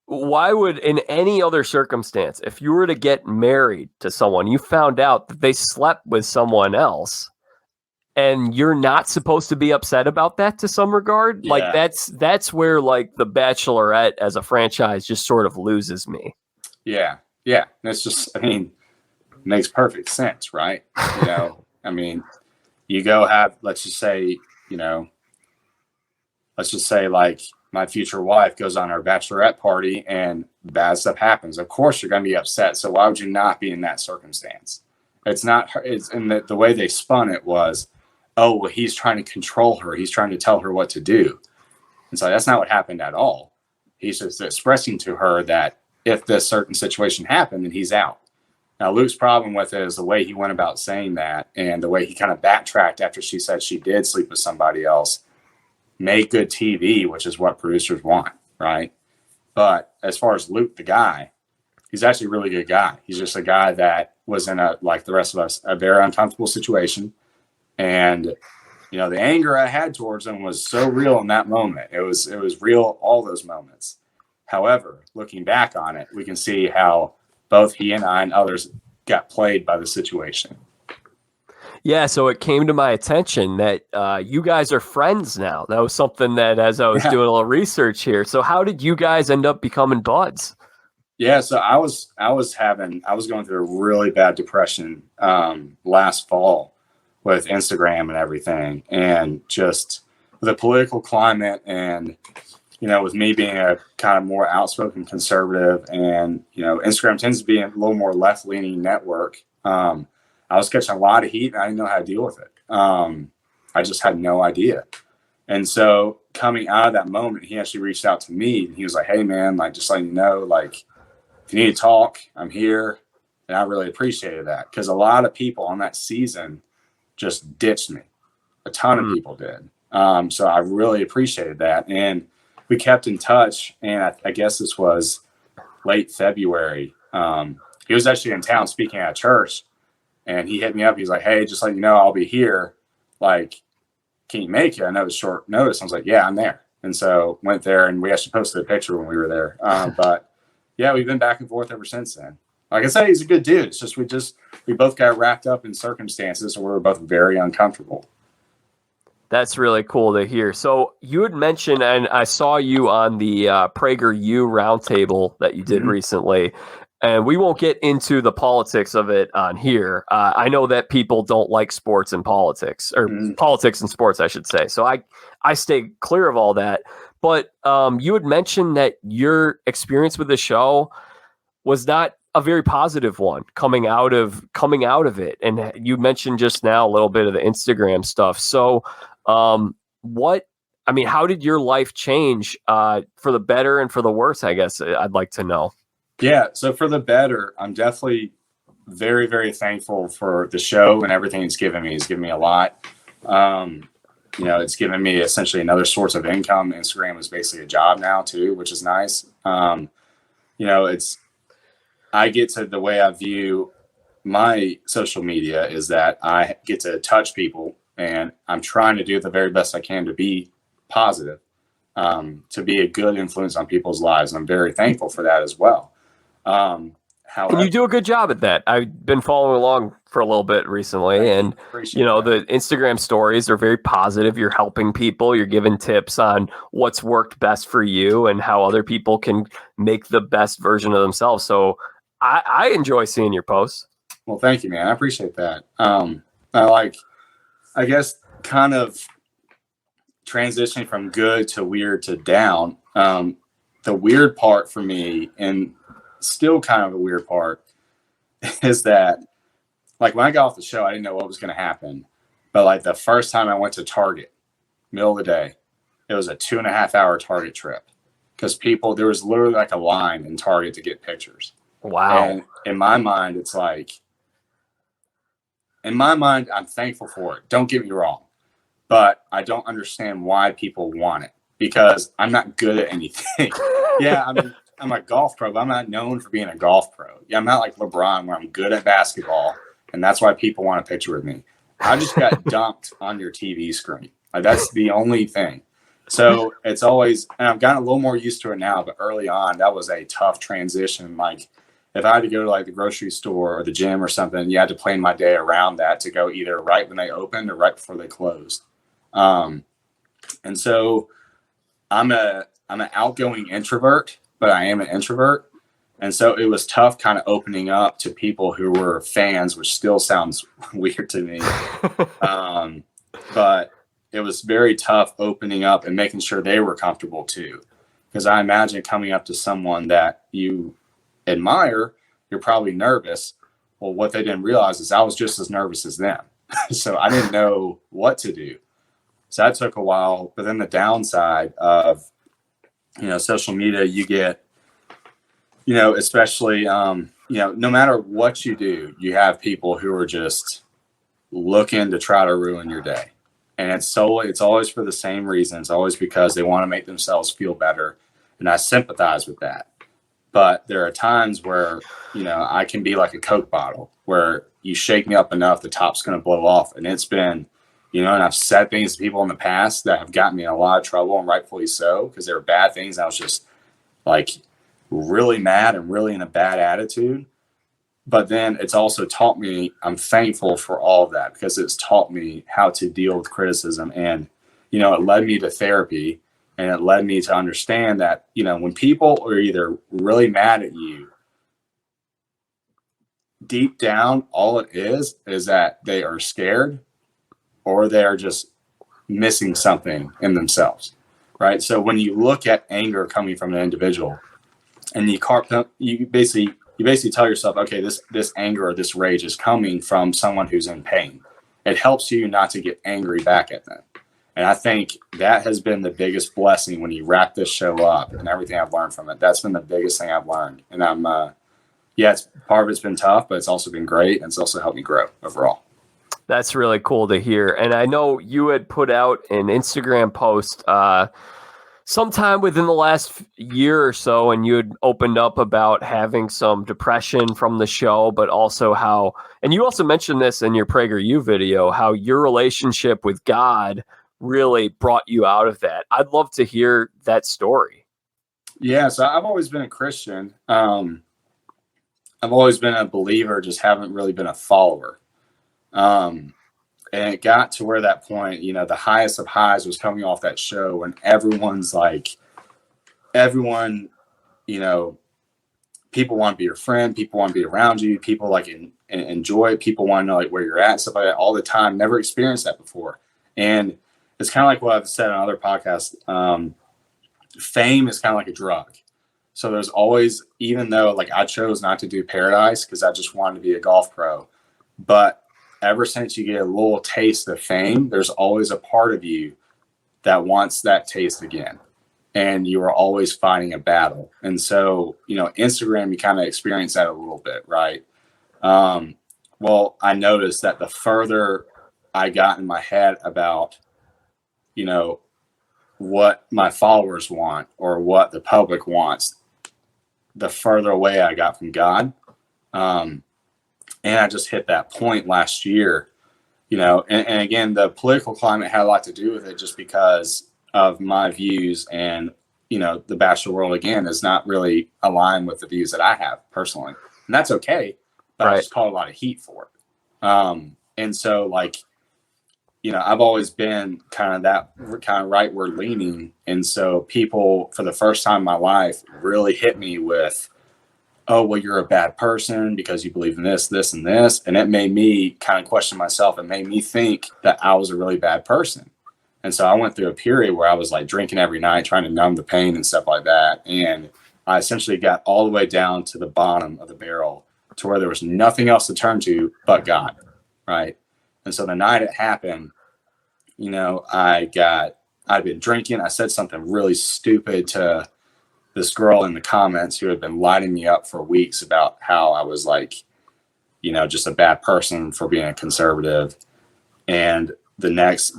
why would, in any other circumstance, if you were to get married to someone, you found out that they slept with someone else, and you're not supposed to be upset about that to some regard? Yeah. Like, that's where like the Bachelorette as a franchise just sort of loses me. Yeah. Yeah. It's just, I mean, makes perfect sense, right? You know, I mean, you go have, let's just say like my future wife goes on her bachelorette party and bad stuff happens. Of course you're going to be upset. So why would you not be in that circumstance? It's not, it's in the way they spun it was, oh, well, he's trying to control her. He's trying to tell her what to do. And so that's not what happened at all. He's just expressing to her that if this certain situation happened, then he's out. Now, Luke's problem with it is the way he went about saying that, and the way he kind of backtracked after she said she did sleep with somebody else. Make good TV, which is what producers want, right? But as far as Luke, the guy, he's actually a really good guy. He's just a guy that was in like the rest of us, a very uncomfortable situation. And, you know, the anger I had towards him was so real in that moment. It was real, all those moments. However, looking back on it, we can see how both he and I and others got played by the situation. Yeah, so it came to my attention that you guys are friends now. That was something that, as I was doing a little research here. So how did you guys end up becoming buds? Yeah, so I was going through a really bad depression last fall with Instagram and everything, and just the political climate, and you know, with me being a kind of more outspoken conservative, and you know, Instagram tends to be a little more left-leaning network. I was catching a lot of heat, and I didn't know how to deal with it. I just had no idea. And so coming out of that moment, he actually reached out to me, and he was like, hey man, like, just letting you know, like, if you need to talk, I'm here. And I really appreciated that, because a lot of people on that season just ditched me. A ton of people did. So I really appreciated that. And we kept in touch. And I guess this was late February. He was actually in town speaking at a church, and he hit me up. He's like, hey, just letting you know, I'll be here. Like, can you make it? I know it's short notice. I was like, yeah, I'm there. And so went there, and we actually posted a picture when we were there. But yeah, we've been back and forth ever since then. Like I said, he's a good dude. It's just we both got wrapped up in circumstances where we were both very uncomfortable. That's really cool to hear. So you had mentioned, and I saw you on the PragerU roundtable that you did recently, and we won't get into the politics of it on here. I know that people don't like sports and politics, or politics and sports, I should say. So I stay clear of all that. But you had mentioned that your experience with the show was not a very positive one coming out of it. And you mentioned just now a little bit of the Instagram stuff. So how did your life change for the better and for the worse? I guess I'd like to know. Yeah. So for the better, I'm definitely very, very thankful for the show and everything it's given me. It's given me a lot. It's given me essentially another source of income. Instagram is basically a job now too, which is nice. I get to the way I view my social media is that I get to touch people, and I'm trying to do the very best I can to be positive, to be a good influence on people's lives. And I'm very thankful for that as well. And you do a good job at that. I've been following along for a little bit recently, and the Instagram stories are very positive. You're helping people. You're giving tips on what's worked best for you and how other people can make the best version of themselves. So I enjoy seeing your posts. Well, thank you, man. I appreciate that. I guess kind of transitioning from good to weird to down. The weird part for me, and still kind of a weird part, is that like when I got off the show, I didn't know what was going to happen. But like the first time I went to Target, middle of the day, it was a 2.5 hour Target trip because there was literally like a line in Target to get pictures. Wow. And in my mind, it's like, I'm thankful for it. Don't get me wrong. But I don't understand why people want it because I'm not good at anything. Yeah, I mean, I'm a golf pro, but I'm not known for being a golf pro. Yeah, I'm not like LeBron where I'm good at basketball, and that's why people want a picture with me. I just got dunked on your TV screen. Like, that's the only thing. So it's always, and I've gotten a little more used to it now, but early on, that was a tough transition. Like, if I had to go to like the grocery store or the gym or something, you had to plan my day around that to go either right when they opened or right before they closed. And so I'm an outgoing introvert, but I am an introvert. And so it was tough kind of opening up to people who were fans, which still sounds weird to me. But it was very tough opening up and making sure they were comfortable too. Because I imagine coming up to someone that you admire, you're probably nervous. Well, what they didn't realize is I was just as nervous as them. So I didn't know what to do. So that took a while. But then the downside of, social media, you get, especially, no matter what you do, you have people who are just looking to try to ruin your day. And it's always for the same reason. It's always because they want to make themselves feel better. And I sympathize with that. But there are times where, I can be like a Coke bottle where you shake me up enough, the top's going to blow off. And it's been, and I've said things to people in the past that have gotten me in a lot of trouble, and rightfully so, because they were bad things. I was just like really mad and really in a bad attitude. But then it's also taught me, I'm thankful for all of that because it's taught me how to deal with criticism. And, it led me to therapy. And it led me to understand that, when people are either really mad at you, deep down, all it is that they are scared or they are just missing something in themselves, right? So when you look at anger coming from an individual and you basically tell yourself, okay, this anger or this rage is coming from someone who's in pain. It helps you not to get angry back at them. And I think that has been the biggest blessing when you wrap this show up and everything I've learned from it. That's been the biggest thing I've learned. And it's part of it's been tough, but it's also been great. And it's also helped me grow overall. That's really cool to hear. And I know you had put out an Instagram post sometime within the last year or so, and you had opened up about having some depression from the show, but also and you also mentioned this in your PragerU video, how your relationship with God really brought you out of that. I'd love to hear that story. Yeah, so I've always been a Christian. I've always been a believer, just haven't really been a follower. And it got to where that point, the highest of highs was coming off that show when everyone, people want to be your friend, people want to be around you, people enjoy it, people want to know where you're at, stuff like that all the time. Never experienced that before. And it's kind of like what I've said on other podcasts. Fame is kind of like a drug. So there's always, even though I chose not to do Paradise because I just wanted to be a golf pro, but ever since you get a little taste of fame, there's always a part of you that wants that taste again. And you are always fighting a battle. And so, Instagram, you kind of experience that a little bit, right? Well, I noticed that the further I got in my head about, you know, what my followers want or what the public wants, the further away I got from God. And I just hit that point last year, and again, the political climate had a lot to do with it just because of my views, and, the Bachelor world, again, is not really aligned with the views that I have personally. And that's okay, but I just caught a lot of heat for it. And so, like, I've always been kind of rightward leaning. And so people, for the first time in my life, really hit me with, oh, well, you're a bad person because you believe in this, this, and this. And it made me kind of question myself. It made me think that I was a really bad person. And so I went through a period where I was like drinking every night, trying to numb the pain and stuff like that. And I essentially got all the way down to the bottom of the barrel to where there was nothing else to turn to but God. Right. And so the night it happened, I'd been drinking. I said something really stupid to this girl in the comments who had been lighting me up for weeks about how I was like, just a bad person for being a conservative. And the next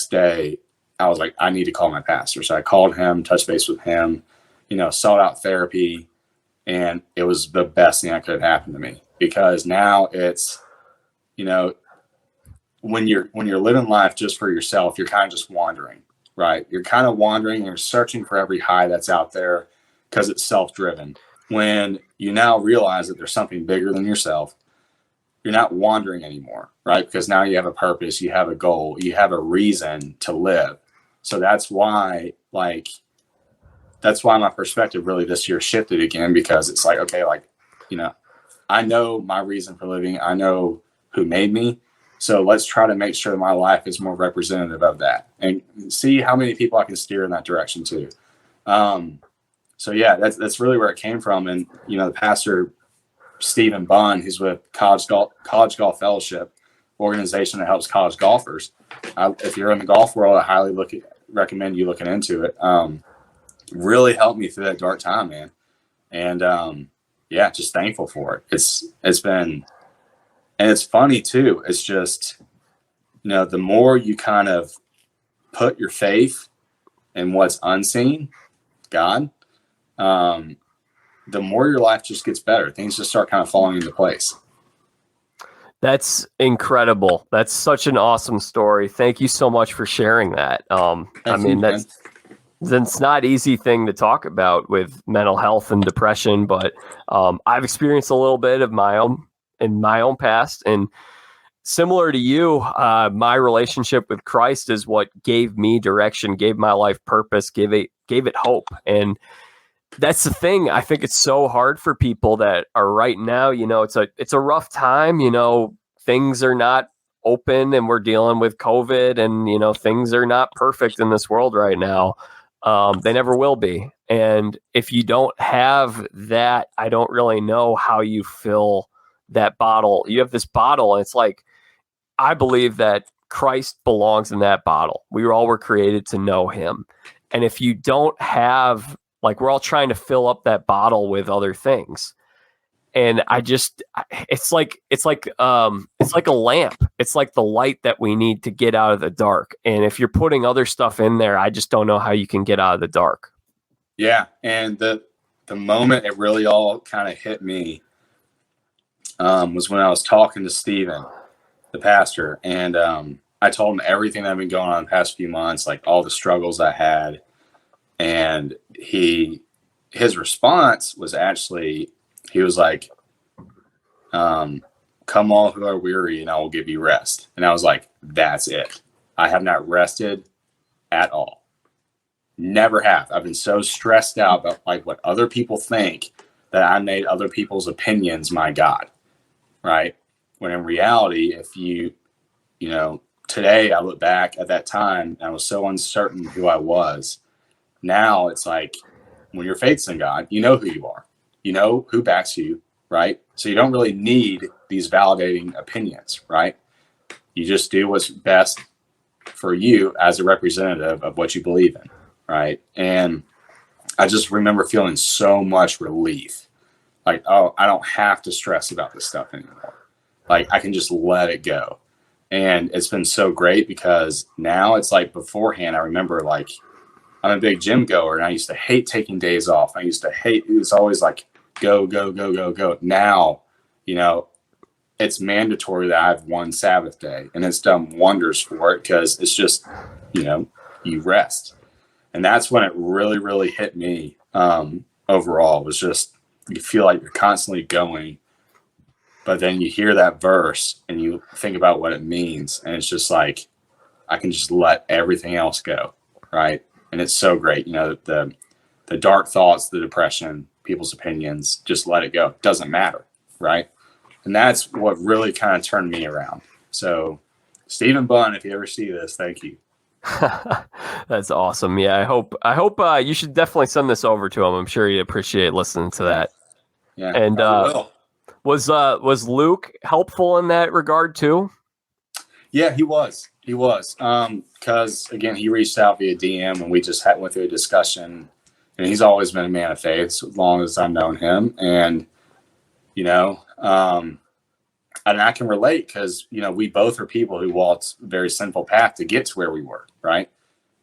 day, I was like, I need to call my pastor. So I called him, touched base with him, sought out therapy. And it was the best thing that could have happened to me, because now it's, when you're living life just for yourself, you're kind of just wandering, right? You're kind of wandering and you're searching for every high that's out there because it's self-driven. When you now realize that there's something bigger than yourself, you're not wandering anymore, right? Because now you have a purpose, you have a goal, you have a reason to live. So that's why my perspective really this year shifted again, because it's like, okay, I know my reason for living. I know who made me. So let's try to make sure my life is more representative of that, and see how many people I can steer in that direction too. So yeah, that's really where it came from. And, the pastor, Stephen Bunn, who's with College Golf Fellowship, organization that helps college golfers. If you're in the golf world, I highly recommend you looking into it. Really helped me through that dark time, man. And, just thankful for it. It's been, and it's funny too. It's just, the more you kind of put your faith in what's unseen, God, the more your life just gets better. Things just start kind of falling into place. That's incredible. That's such an awesome story. Thank you so much for sharing that. That's not an easy thing to talk about with mental health and depression, but I've experienced a little bit of my own past, and similar to you, my relationship with Christ is what gave me direction, gave my life purpose, gave it hope. And that's the thing. I think it's so hard for people that are right now, it's a rough time, things are not open, and we're dealing with COVID, and, things are not perfect in this world right now. They never will be. And if you don't have that, I don't really know how you fill that bottle. You have this bottle, and it's like, I believe that Christ belongs in that bottle. We all were created to know him. And if you don't have, we're all trying to fill up that bottle with other things. And it's like a lamp. It's like the light that we need to get out of the dark. And if you're putting other stuff in there, I just don't know how you can get out of the dark. Yeah. And the moment it really all kind of hit me was when I was talking to Stephen, the pastor, and I told him everything that had been going on the past few months, like all the struggles I had. And his response was actually, he was like, come all who are weary and I will give you rest. And I was like, that's it. I have not rested at all. Never have. I've been so stressed out about what other people think that I made other people's opinions my God. Right. When in reality, if today I look back at that time and I was so uncertain who I was. Now it's like, when your faith's in God, you know who you are, you know who backs you, right? So you don't really need these validating opinions, right? You just do what's best for you as a representative of what you believe in, right? And I just remember feeling so much relief Like, oh, I don't have to stress about this stuff anymore. Like, I can just let it go. And it's been so great because now it's like beforehand, I remember like I'm a big gym goer and I used to hate taking days off. I used to hate, it was always like go, go, go, go, go. Now, you know, it's mandatory that I have one Sabbath day, and it's done wonders for it because it's just, you know, you rest. And that's when it really, really hit me overall, was just you feel like you're constantly going, but then you hear that verse and you think about what it means, and it's just like, I can just let everything else go, right? And it's so great. You know, the dark thoughts, the depression, people's opinions, just let it go. It doesn't matter, right? And that's what really kind of turned me around. So, Stephen Bunn, if you ever see this, thank you. That's awesome. Yeah, I hope you should definitely send this over to him. I'm sure he'd appreciate listening to that. Yeah, and was Luke helpful in that regard too? Yeah, he was. Because again, he reached out via DM and we just went through a discussion. And he's always been a man of faith as long as I've known him. And you know, and I can relate because, you know, we both are people who walked a very sinful path to get to where we were, right?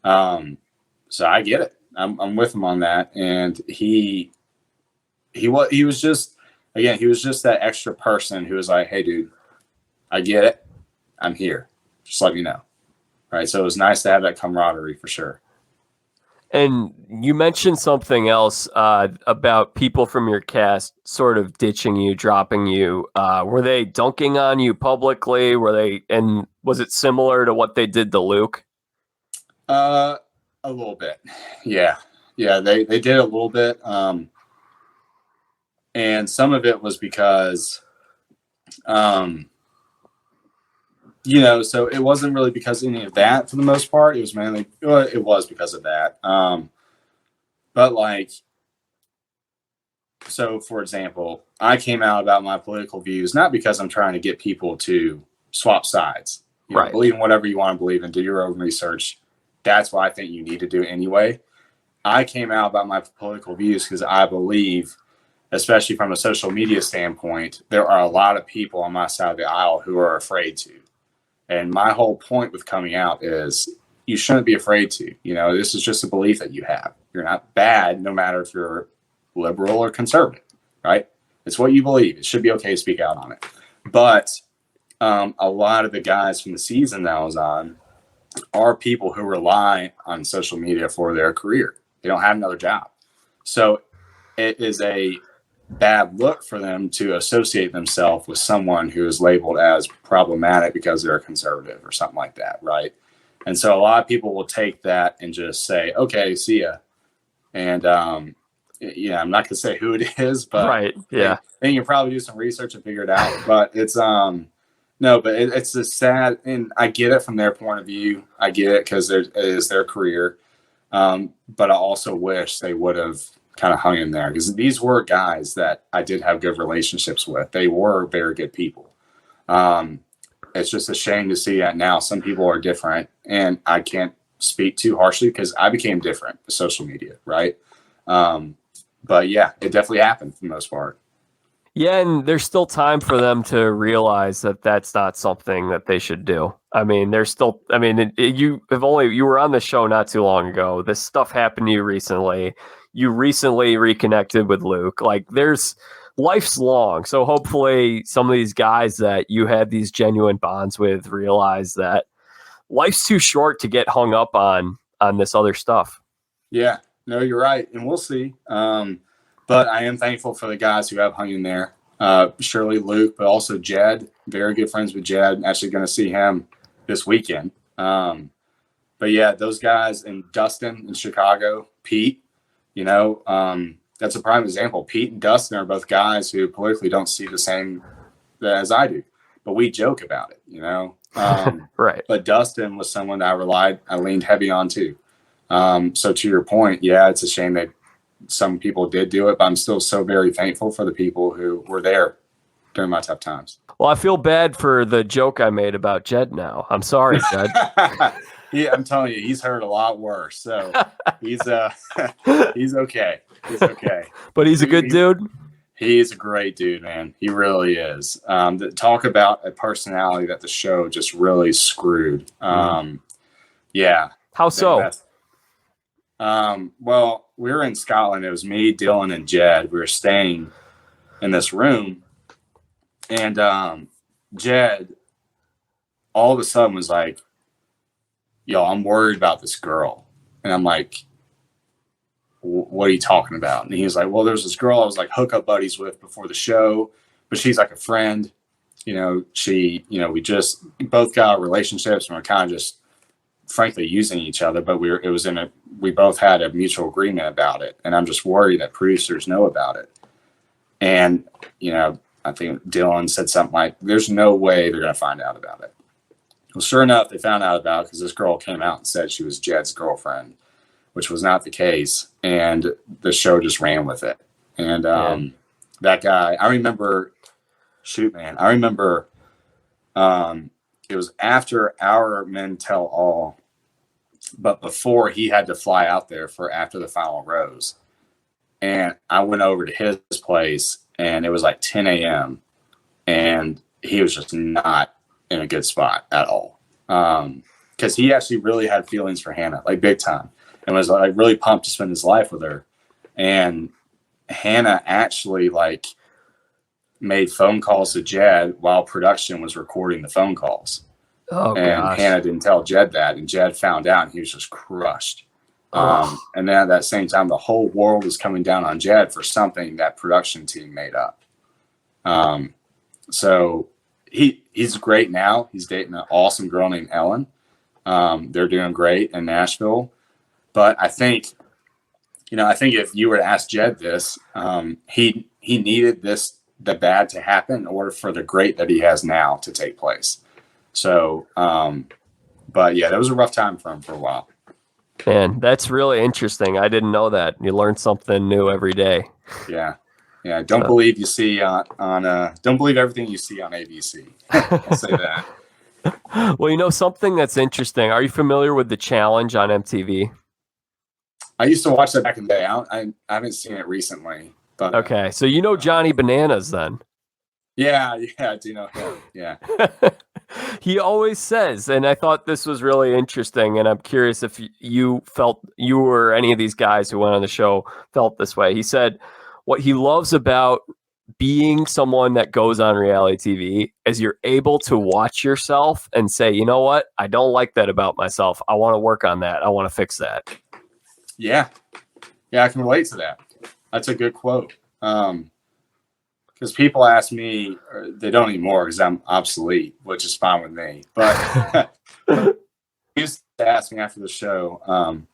So I get it. I'm with him on that. And he was just, again, he was just that extra person who was like, hey, dude, I get it. I'm here. Just let me know. Right. So it was nice to have that camaraderie for sure. And you mentioned something else about people from your cast sort of ditching you, dropping you. Were they dunking on you publicly? And was it similar to what they did to Luke? A little bit. Yeah. They did a little bit. And some of it was because, you know, so it wasn't really because of any of that for the most part. It was mainly, it was because of that. But like, so for example, I came out about my political views, not because I'm trying to get people to swap sides. You know, believe in whatever you want to believe in, do your own research. That's what I think you need to do anyway. I came out about my political views because I believe, especially from a social media standpoint, there are a lot of people on my side of the aisle who are afraid to. And my whole point with coming out is you shouldn't be afraid to. You know, this is just a belief that you have. You're not bad, no matter if you're liberal or conservative, right? It's what you believe. It should be okay to speak out on it. But a lot of the guys from the season that I was on are people who rely on social media for their career. They don't have another job. So it is a bad look for them to associate themselves with someone who is labeled as problematic because they're a conservative or something like that, right? And so a lot of people will take that and just say, okay, see ya. And yeah, I'm not gonna say who it is, but then you can probably do some research and figure it out. But it's no, but it's a sad, and I get it from their point of view. I get it because it is their career. But I also wish they would have kind of hung in there, because these were guys that I did have good relationships with. They were very good people. It's just a shame to see that now some people are different, and I can't speak too harshly because I became different with social media, right? But yeah, it definitely happened for the most part. Yeah, and there's still time for them to realize that that's not something that they should do. I mean, you were on the show not too long ago. This stuff happened to you recently. You recently reconnected with Luke. Like, life's long. So hopefully some of these guys that you had these genuine bonds with realize that life's too short to get hung up on this other stuff. Yeah, no, you're right. And we'll see. But I am thankful for the guys who have hung in there. Surely Luke, but also Jed. Very good friends with Jed. Actually going to see him this weekend. But yeah, those guys, and Dustin in Chicago, Pete, you know, that's a prime example. Pete and Dustin are both guys who politically don't see the same as I do, but we joke about it, you know. Right. But Dustin was someone that I leaned heavy on too. So to your point, yeah, it's a shame that some people did do it, but I'm still so very thankful for the people who were there during my tough times. Well, I feel bad for the joke I made about Jed now. I'm sorry, Jed. Yeah, I'm telling you, he's heard a lot worse. So he's okay. He's okay. But he's a good dude. He's a great dude, man. He really is. Talk about a personality that the show just really screwed. Yeah. How so? Well, we were in Scotland. It was me, Dylan, and Jed. We were staying in this room, and Jed all of a sudden was like, "Yo, I'm worried about this girl," and I'm like, "What are you talking about?" And he was like, "Well, there's this girl I was like hookup buddies with before the show, but she's like a friend. We just both got relationships and we're kind of just frankly using each other, but we both had a mutual agreement about it. And I'm just worried that producers know about it." And, I think Dylan said something like, "There's no way they're going to find out about it." Well, sure enough, they found out about it because this girl came out and said she was Jed's girlfriend, which was not the case. And the show just ran with it. And that guy, I remember, it was after our Men Tell All, but before he had to fly out there for after the final rose. And I went over to his place and it was like 10 a.m. and he was just not in a good spot at all. Because he actually really had feelings for Hannah, like big time, and was like really pumped to spend his life with her. And Hannah actually like made phone calls to Jed while production was recording the phone calls. Oh, and gosh. Hannah didn't tell Jed that, and Jed found out and he was just crushed. And then at that same time, the whole world was coming down on Jed for something that production team made up. So he's great now. He's dating an awesome girl named Ellen. They're doing great in Nashville. But I think if you were to ask Jed this, he needed the bad to happen in order for the great that he has now to take place. So, but yeah, that was a rough time for him for a while. Man, that's really interesting. I didn't know that. You learn something new every day. Yeah. Don't believe you see don't believe everything you see on ABC. I'll say that. Well, something that's interesting. Are you familiar with The Challenge on MTV? I used to watch that back in the day. I haven't seen it recently. But, okay, so Johnny Bananas then? Yeah, I do know him. Yeah. He always says, and I thought this was really interesting, and I'm curious if you or any of these guys who went on the show felt this way. He said what he loves about being someone that goes on reality TV is you're able to watch yourself and say, you know what? I don't like that about myself. I want to work on that. I want to fix that. Yeah, I can relate to that. That's a good quote. Because people ask me, they don't anymore because I'm obsolete, which is fine with me. But they used to ask me after the show,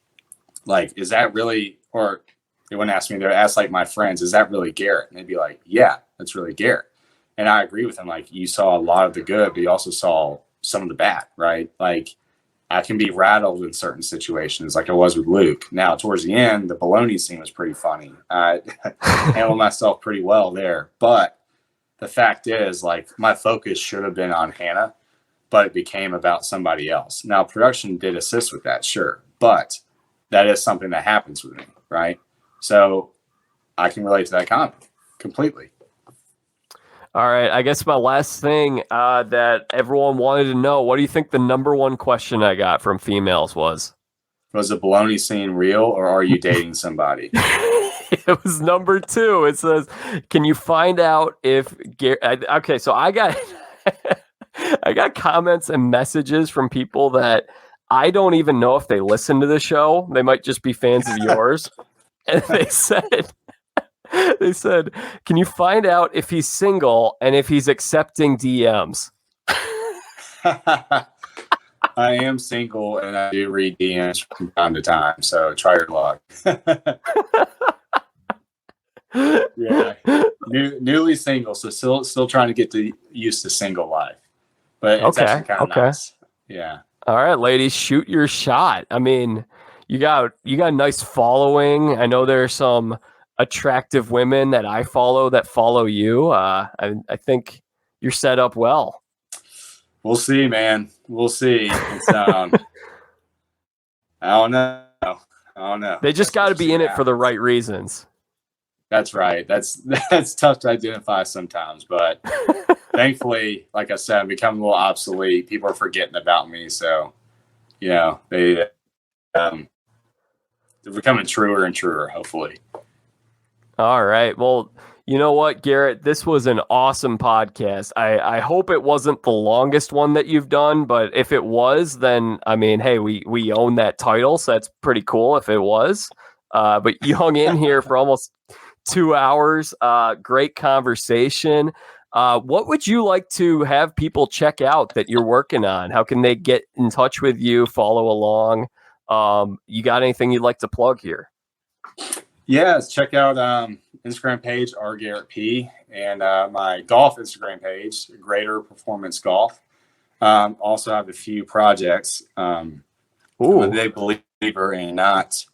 like, is that really, or they wouldn't ask me, they would ask like my friends, is that really Garrett? And they'd be like, yeah, that's really Garrett. And I agree with them. Like, you saw a lot of the good, but you also saw some of the bad, right? Like, I can be rattled in certain situations like I was with Luke. Now, towards the end, the baloney scene was pretty funny. I handled myself pretty well there. But the fact is, like, my focus should have been on Hannah, but it became about somebody else. Now, production did assist with that, sure. But that is something that happens with me, right? So I can relate to that comment completely. All right. I guess my last thing that everyone wanted to know, what do you think the number one question I got from females was? Was the baloney scene real, or are you dating somebody? It was number 2. It says, can you find out if okay, so I got I got comments and messages from people that I don't even know if they listen to the show. They might just be fans of yours. And they said, can you find out if he's single and if he's accepting DMs? I am single and I do read DMs from time to time, so try your luck. Yeah, newly single, so still trying to get used to single life, but it's actually kind of nice. Yeah. All right, ladies, shoot your shot. I mean, you got a nice following. I know there are some attractive women that I follow that follow you. I think you're set up well. We'll see, man. We'll see. It's, I don't know. They just got to be in it for the right reasons. That's right. That's tough to identify sometimes, but thankfully, like I said, I'm becoming a little obsolete. People are forgetting about me, so they're becoming truer and truer. Hopefully. All right. Well, you know what, Garrett? This was an awesome podcast. I hope it wasn't the longest one that you've done, but if it was, then I mean, hey, we own that title, so that's pretty cool if it was. But you hung in here for almost 2 hours. Great conversation. What would you like to have people check out that you're working on? How can they get in touch with you, follow along? You got anything you'd like to plug here? Yes, check out Instagram page Garrett P and my golf Instagram page, Greater Performance Golf. Also have a few projects. They believe in not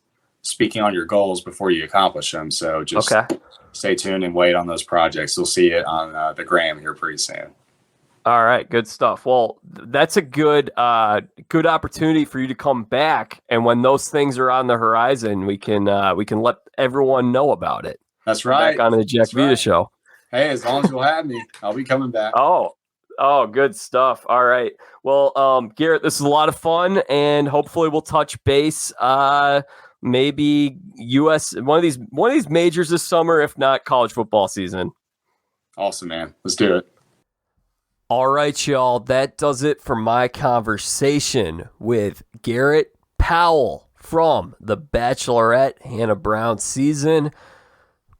speaking on your goals before you accomplish them. So just stay tuned and wait on those projects. You'll see it on the gram here pretty soon. All right, good stuff. Well, that's a good opportunity for you to come back, and when those things are on the horizon, we can let everyone know about it. That's right. Back on the Jack Vita show. Hey, as long as you'll have me, I'll be coming back. Oh, good stuff. All right. Well, Garrett, this is a lot of fun, and hopefully we'll touch base. Maybe one of these majors this summer, if not college football season. Awesome, man. Let's do it. All right, y'all. That does it for my conversation with Garrett Powell from the Bachelorette Hannah Brown season.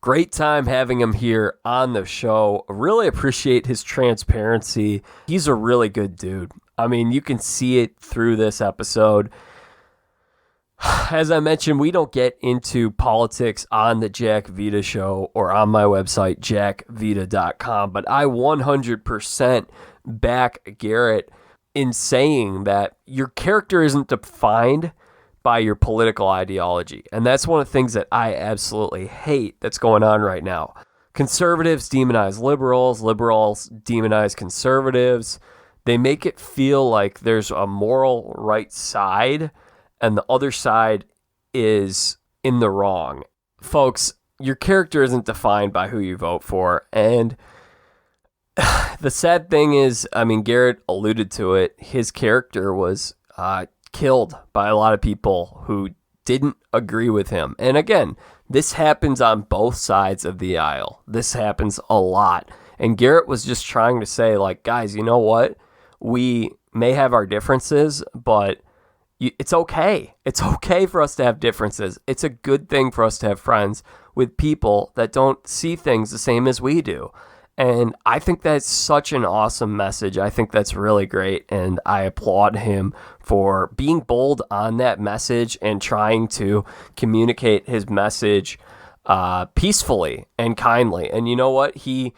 Great time having him here on the show. Really appreciate his transparency. He's a really good dude. I mean, you can see it through this episode. As I mentioned, we don't get into politics on the Jack Vita show or on my website, jackvita.com, but I 100% back Garrett in saying that your character isn't defined by your political ideology. And that's one of the things that I absolutely hate that's going on right now. Conservatives demonize liberals, liberals demonize conservatives. They make it feel like there's a moral right side and the other side is in the wrong. Folks, your character isn't defined by who you vote for. And the sad thing is, I mean, Garrett alluded to it, his character was killed by a lot of people who didn't agree with him. And again, this happens on both sides of the aisle. This happens a lot. And Garrett was just trying to say, like, guys, you know what? We may have our differences, but it's okay. It's okay for us to have differences. It's a good thing for us to have friends with people that don't see things the same as we do. And I think that's such an awesome message. I think that's really great. And I applaud him for being bold on that message and trying to communicate his message peacefully and kindly. And you know what? He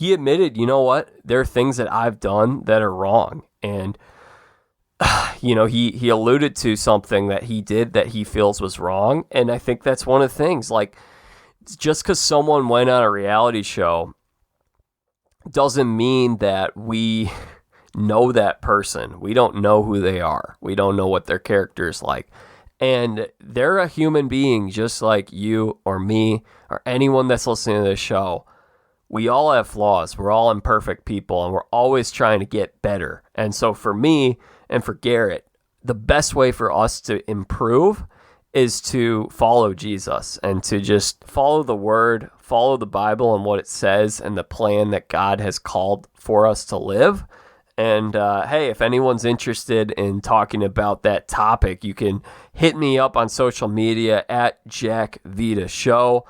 admitted, you know what? There are things that I've done that are wrong. And you know, he alluded to something that he did that he feels was wrong. And I think that's one of the things, like, just because someone went on a reality show doesn't mean that we know that person. We don't know who they are. We don't know what their character is like. And they're a human being just like you or me or anyone that's listening to this show. We all have flaws. We're all imperfect people, and we're always trying to get better. And so for me and for Garrett, the best way for us to improve is to follow Jesus and to just follow the word, follow the Bible and what it says and the plan that God has called for us to live. And hey, if anyone's interested in talking about that topic, you can hit me up on social media at Jack Vita Show.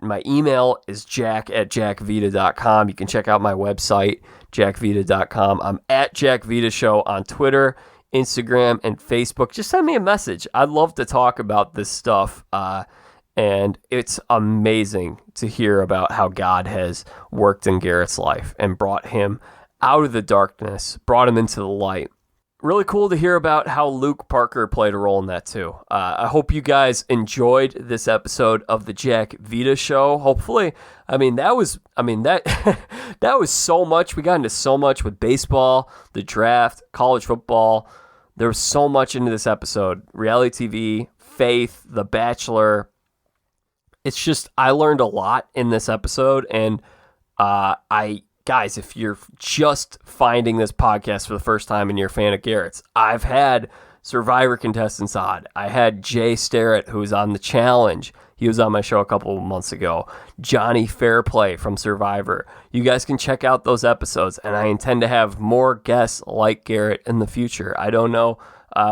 My email is jack@jackvita.com. You can check out my website, jackvita.com. I'm at Jack Vita Show on Twitter, Instagram, and Facebook. Just send me a message. I'd love to talk about this stuff. And it's amazing to hear about how God has worked in Garrett's life and brought him out of the darkness, brought him into the light. Really cool to hear about how Luke Parker played a role in that too. I hope you guys enjoyed this episode of the Jack Vita Show. Hopefully, that was so much. We got into so much with baseball, the draft, college football. There was so much into this episode. Reality TV, faith, The Bachelor. it's just, I learned a lot in this episode. And guys, if you're just finding this podcast for the first time and you're a fan of Garrett's, I've had Survivor contestants on. I had Jay Starrett, who's on The Challenge. He was on my show a couple of months ago. Johnny Fairplay from Survivor. You guys can check out those episodes, and I intend to have more guests like Garrett in the future. I don't know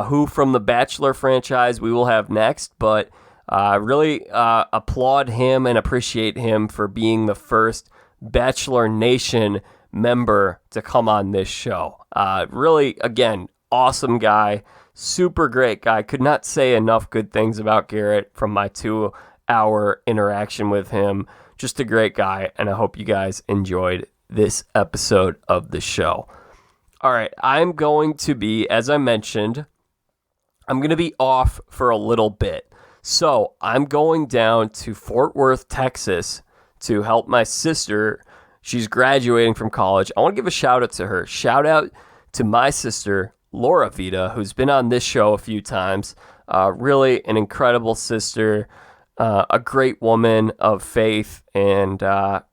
who from the Bachelor franchise we will have next, but really applaud him and appreciate him for being the first Bachelor Nation member to come on this show. Really, again, awesome guy. Super great guy. Could not say enough good things about Garrett from my 2-hour interaction with him. Just a great guy, and I hope you guys enjoyed this episode of the show. All right, I'm going to be, as I mentioned, I'm going to be off for a little bit. So I'm going down to Fort Worth, Texas to help my sister. She's graduating from college. I want to give a shout out to her. Shout out to my sister, Laura Vita, who's been on this show a few times. Really an incredible sister, a great woman of faith, and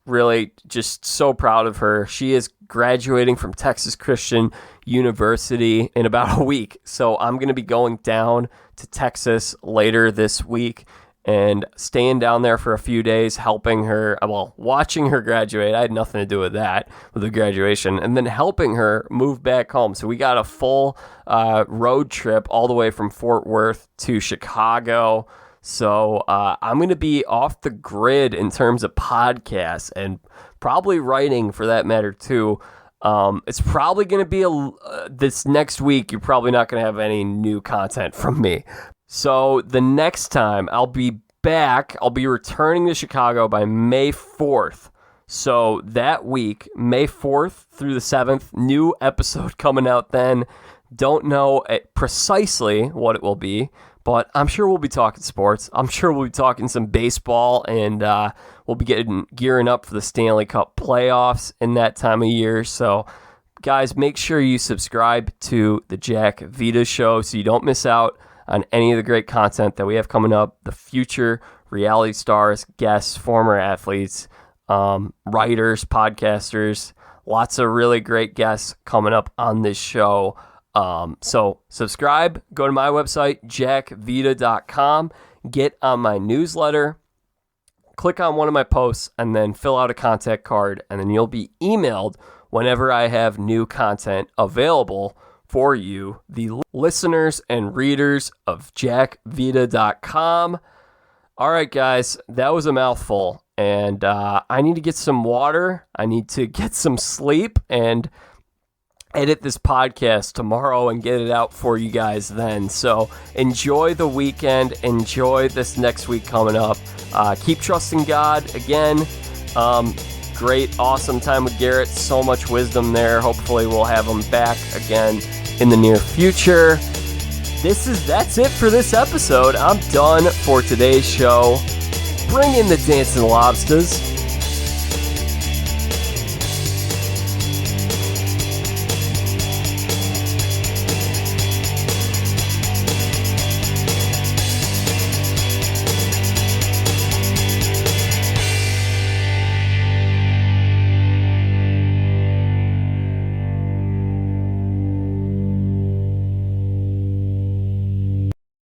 really just so proud of her. She is graduating from Texas Christian University in about a week. So I'm going to be going down to Texas later this week and staying down there for a few days, helping her, well, watching her graduate. I had nothing to do with that, with the graduation, and then helping her move back home. So we got a full road trip all the way from Fort Worth to Chicago. So I'm going to be off the grid in terms of podcasts and probably writing for that matter too. It's probably going to be this next week. You're probably not going to have any new content from me. So the next time I'll be back, I'll be returning to Chicago by May 4th. So that week, May 4th through the 7th, new episode coming out then. Don't know precisely what it will be, but I'm sure we'll be talking sports. I'm sure we'll be talking some baseball, and we'll be gearing up for the Stanley Cup playoffs in that time of year. So guys, make sure you subscribe to the Jack Vita Show so you don't miss out on any of the great content that we have coming up, the future reality stars, guests, former athletes, writers, podcasters, lots of really great guests coming up on this show. So subscribe, go to my website, jackvita.com, get on my newsletter, click on one of my posts, and then fill out a contact card, and then you'll be emailed whenever I have new content available for you, the listeners and readers of jackvita.com. All right, guys, that was a mouthful, and I need to get some water. I need to get some sleep and edit this podcast tomorrow and get it out for you guys then. So enjoy the weekend. Enjoy this next week coming up. Keep trusting God. Again, great, awesome time with Garrett. So much wisdom there. Hopefully we'll have him back again in the near future. That's it for this episode. I'm done for today's show. Bring in the dancing lobsters.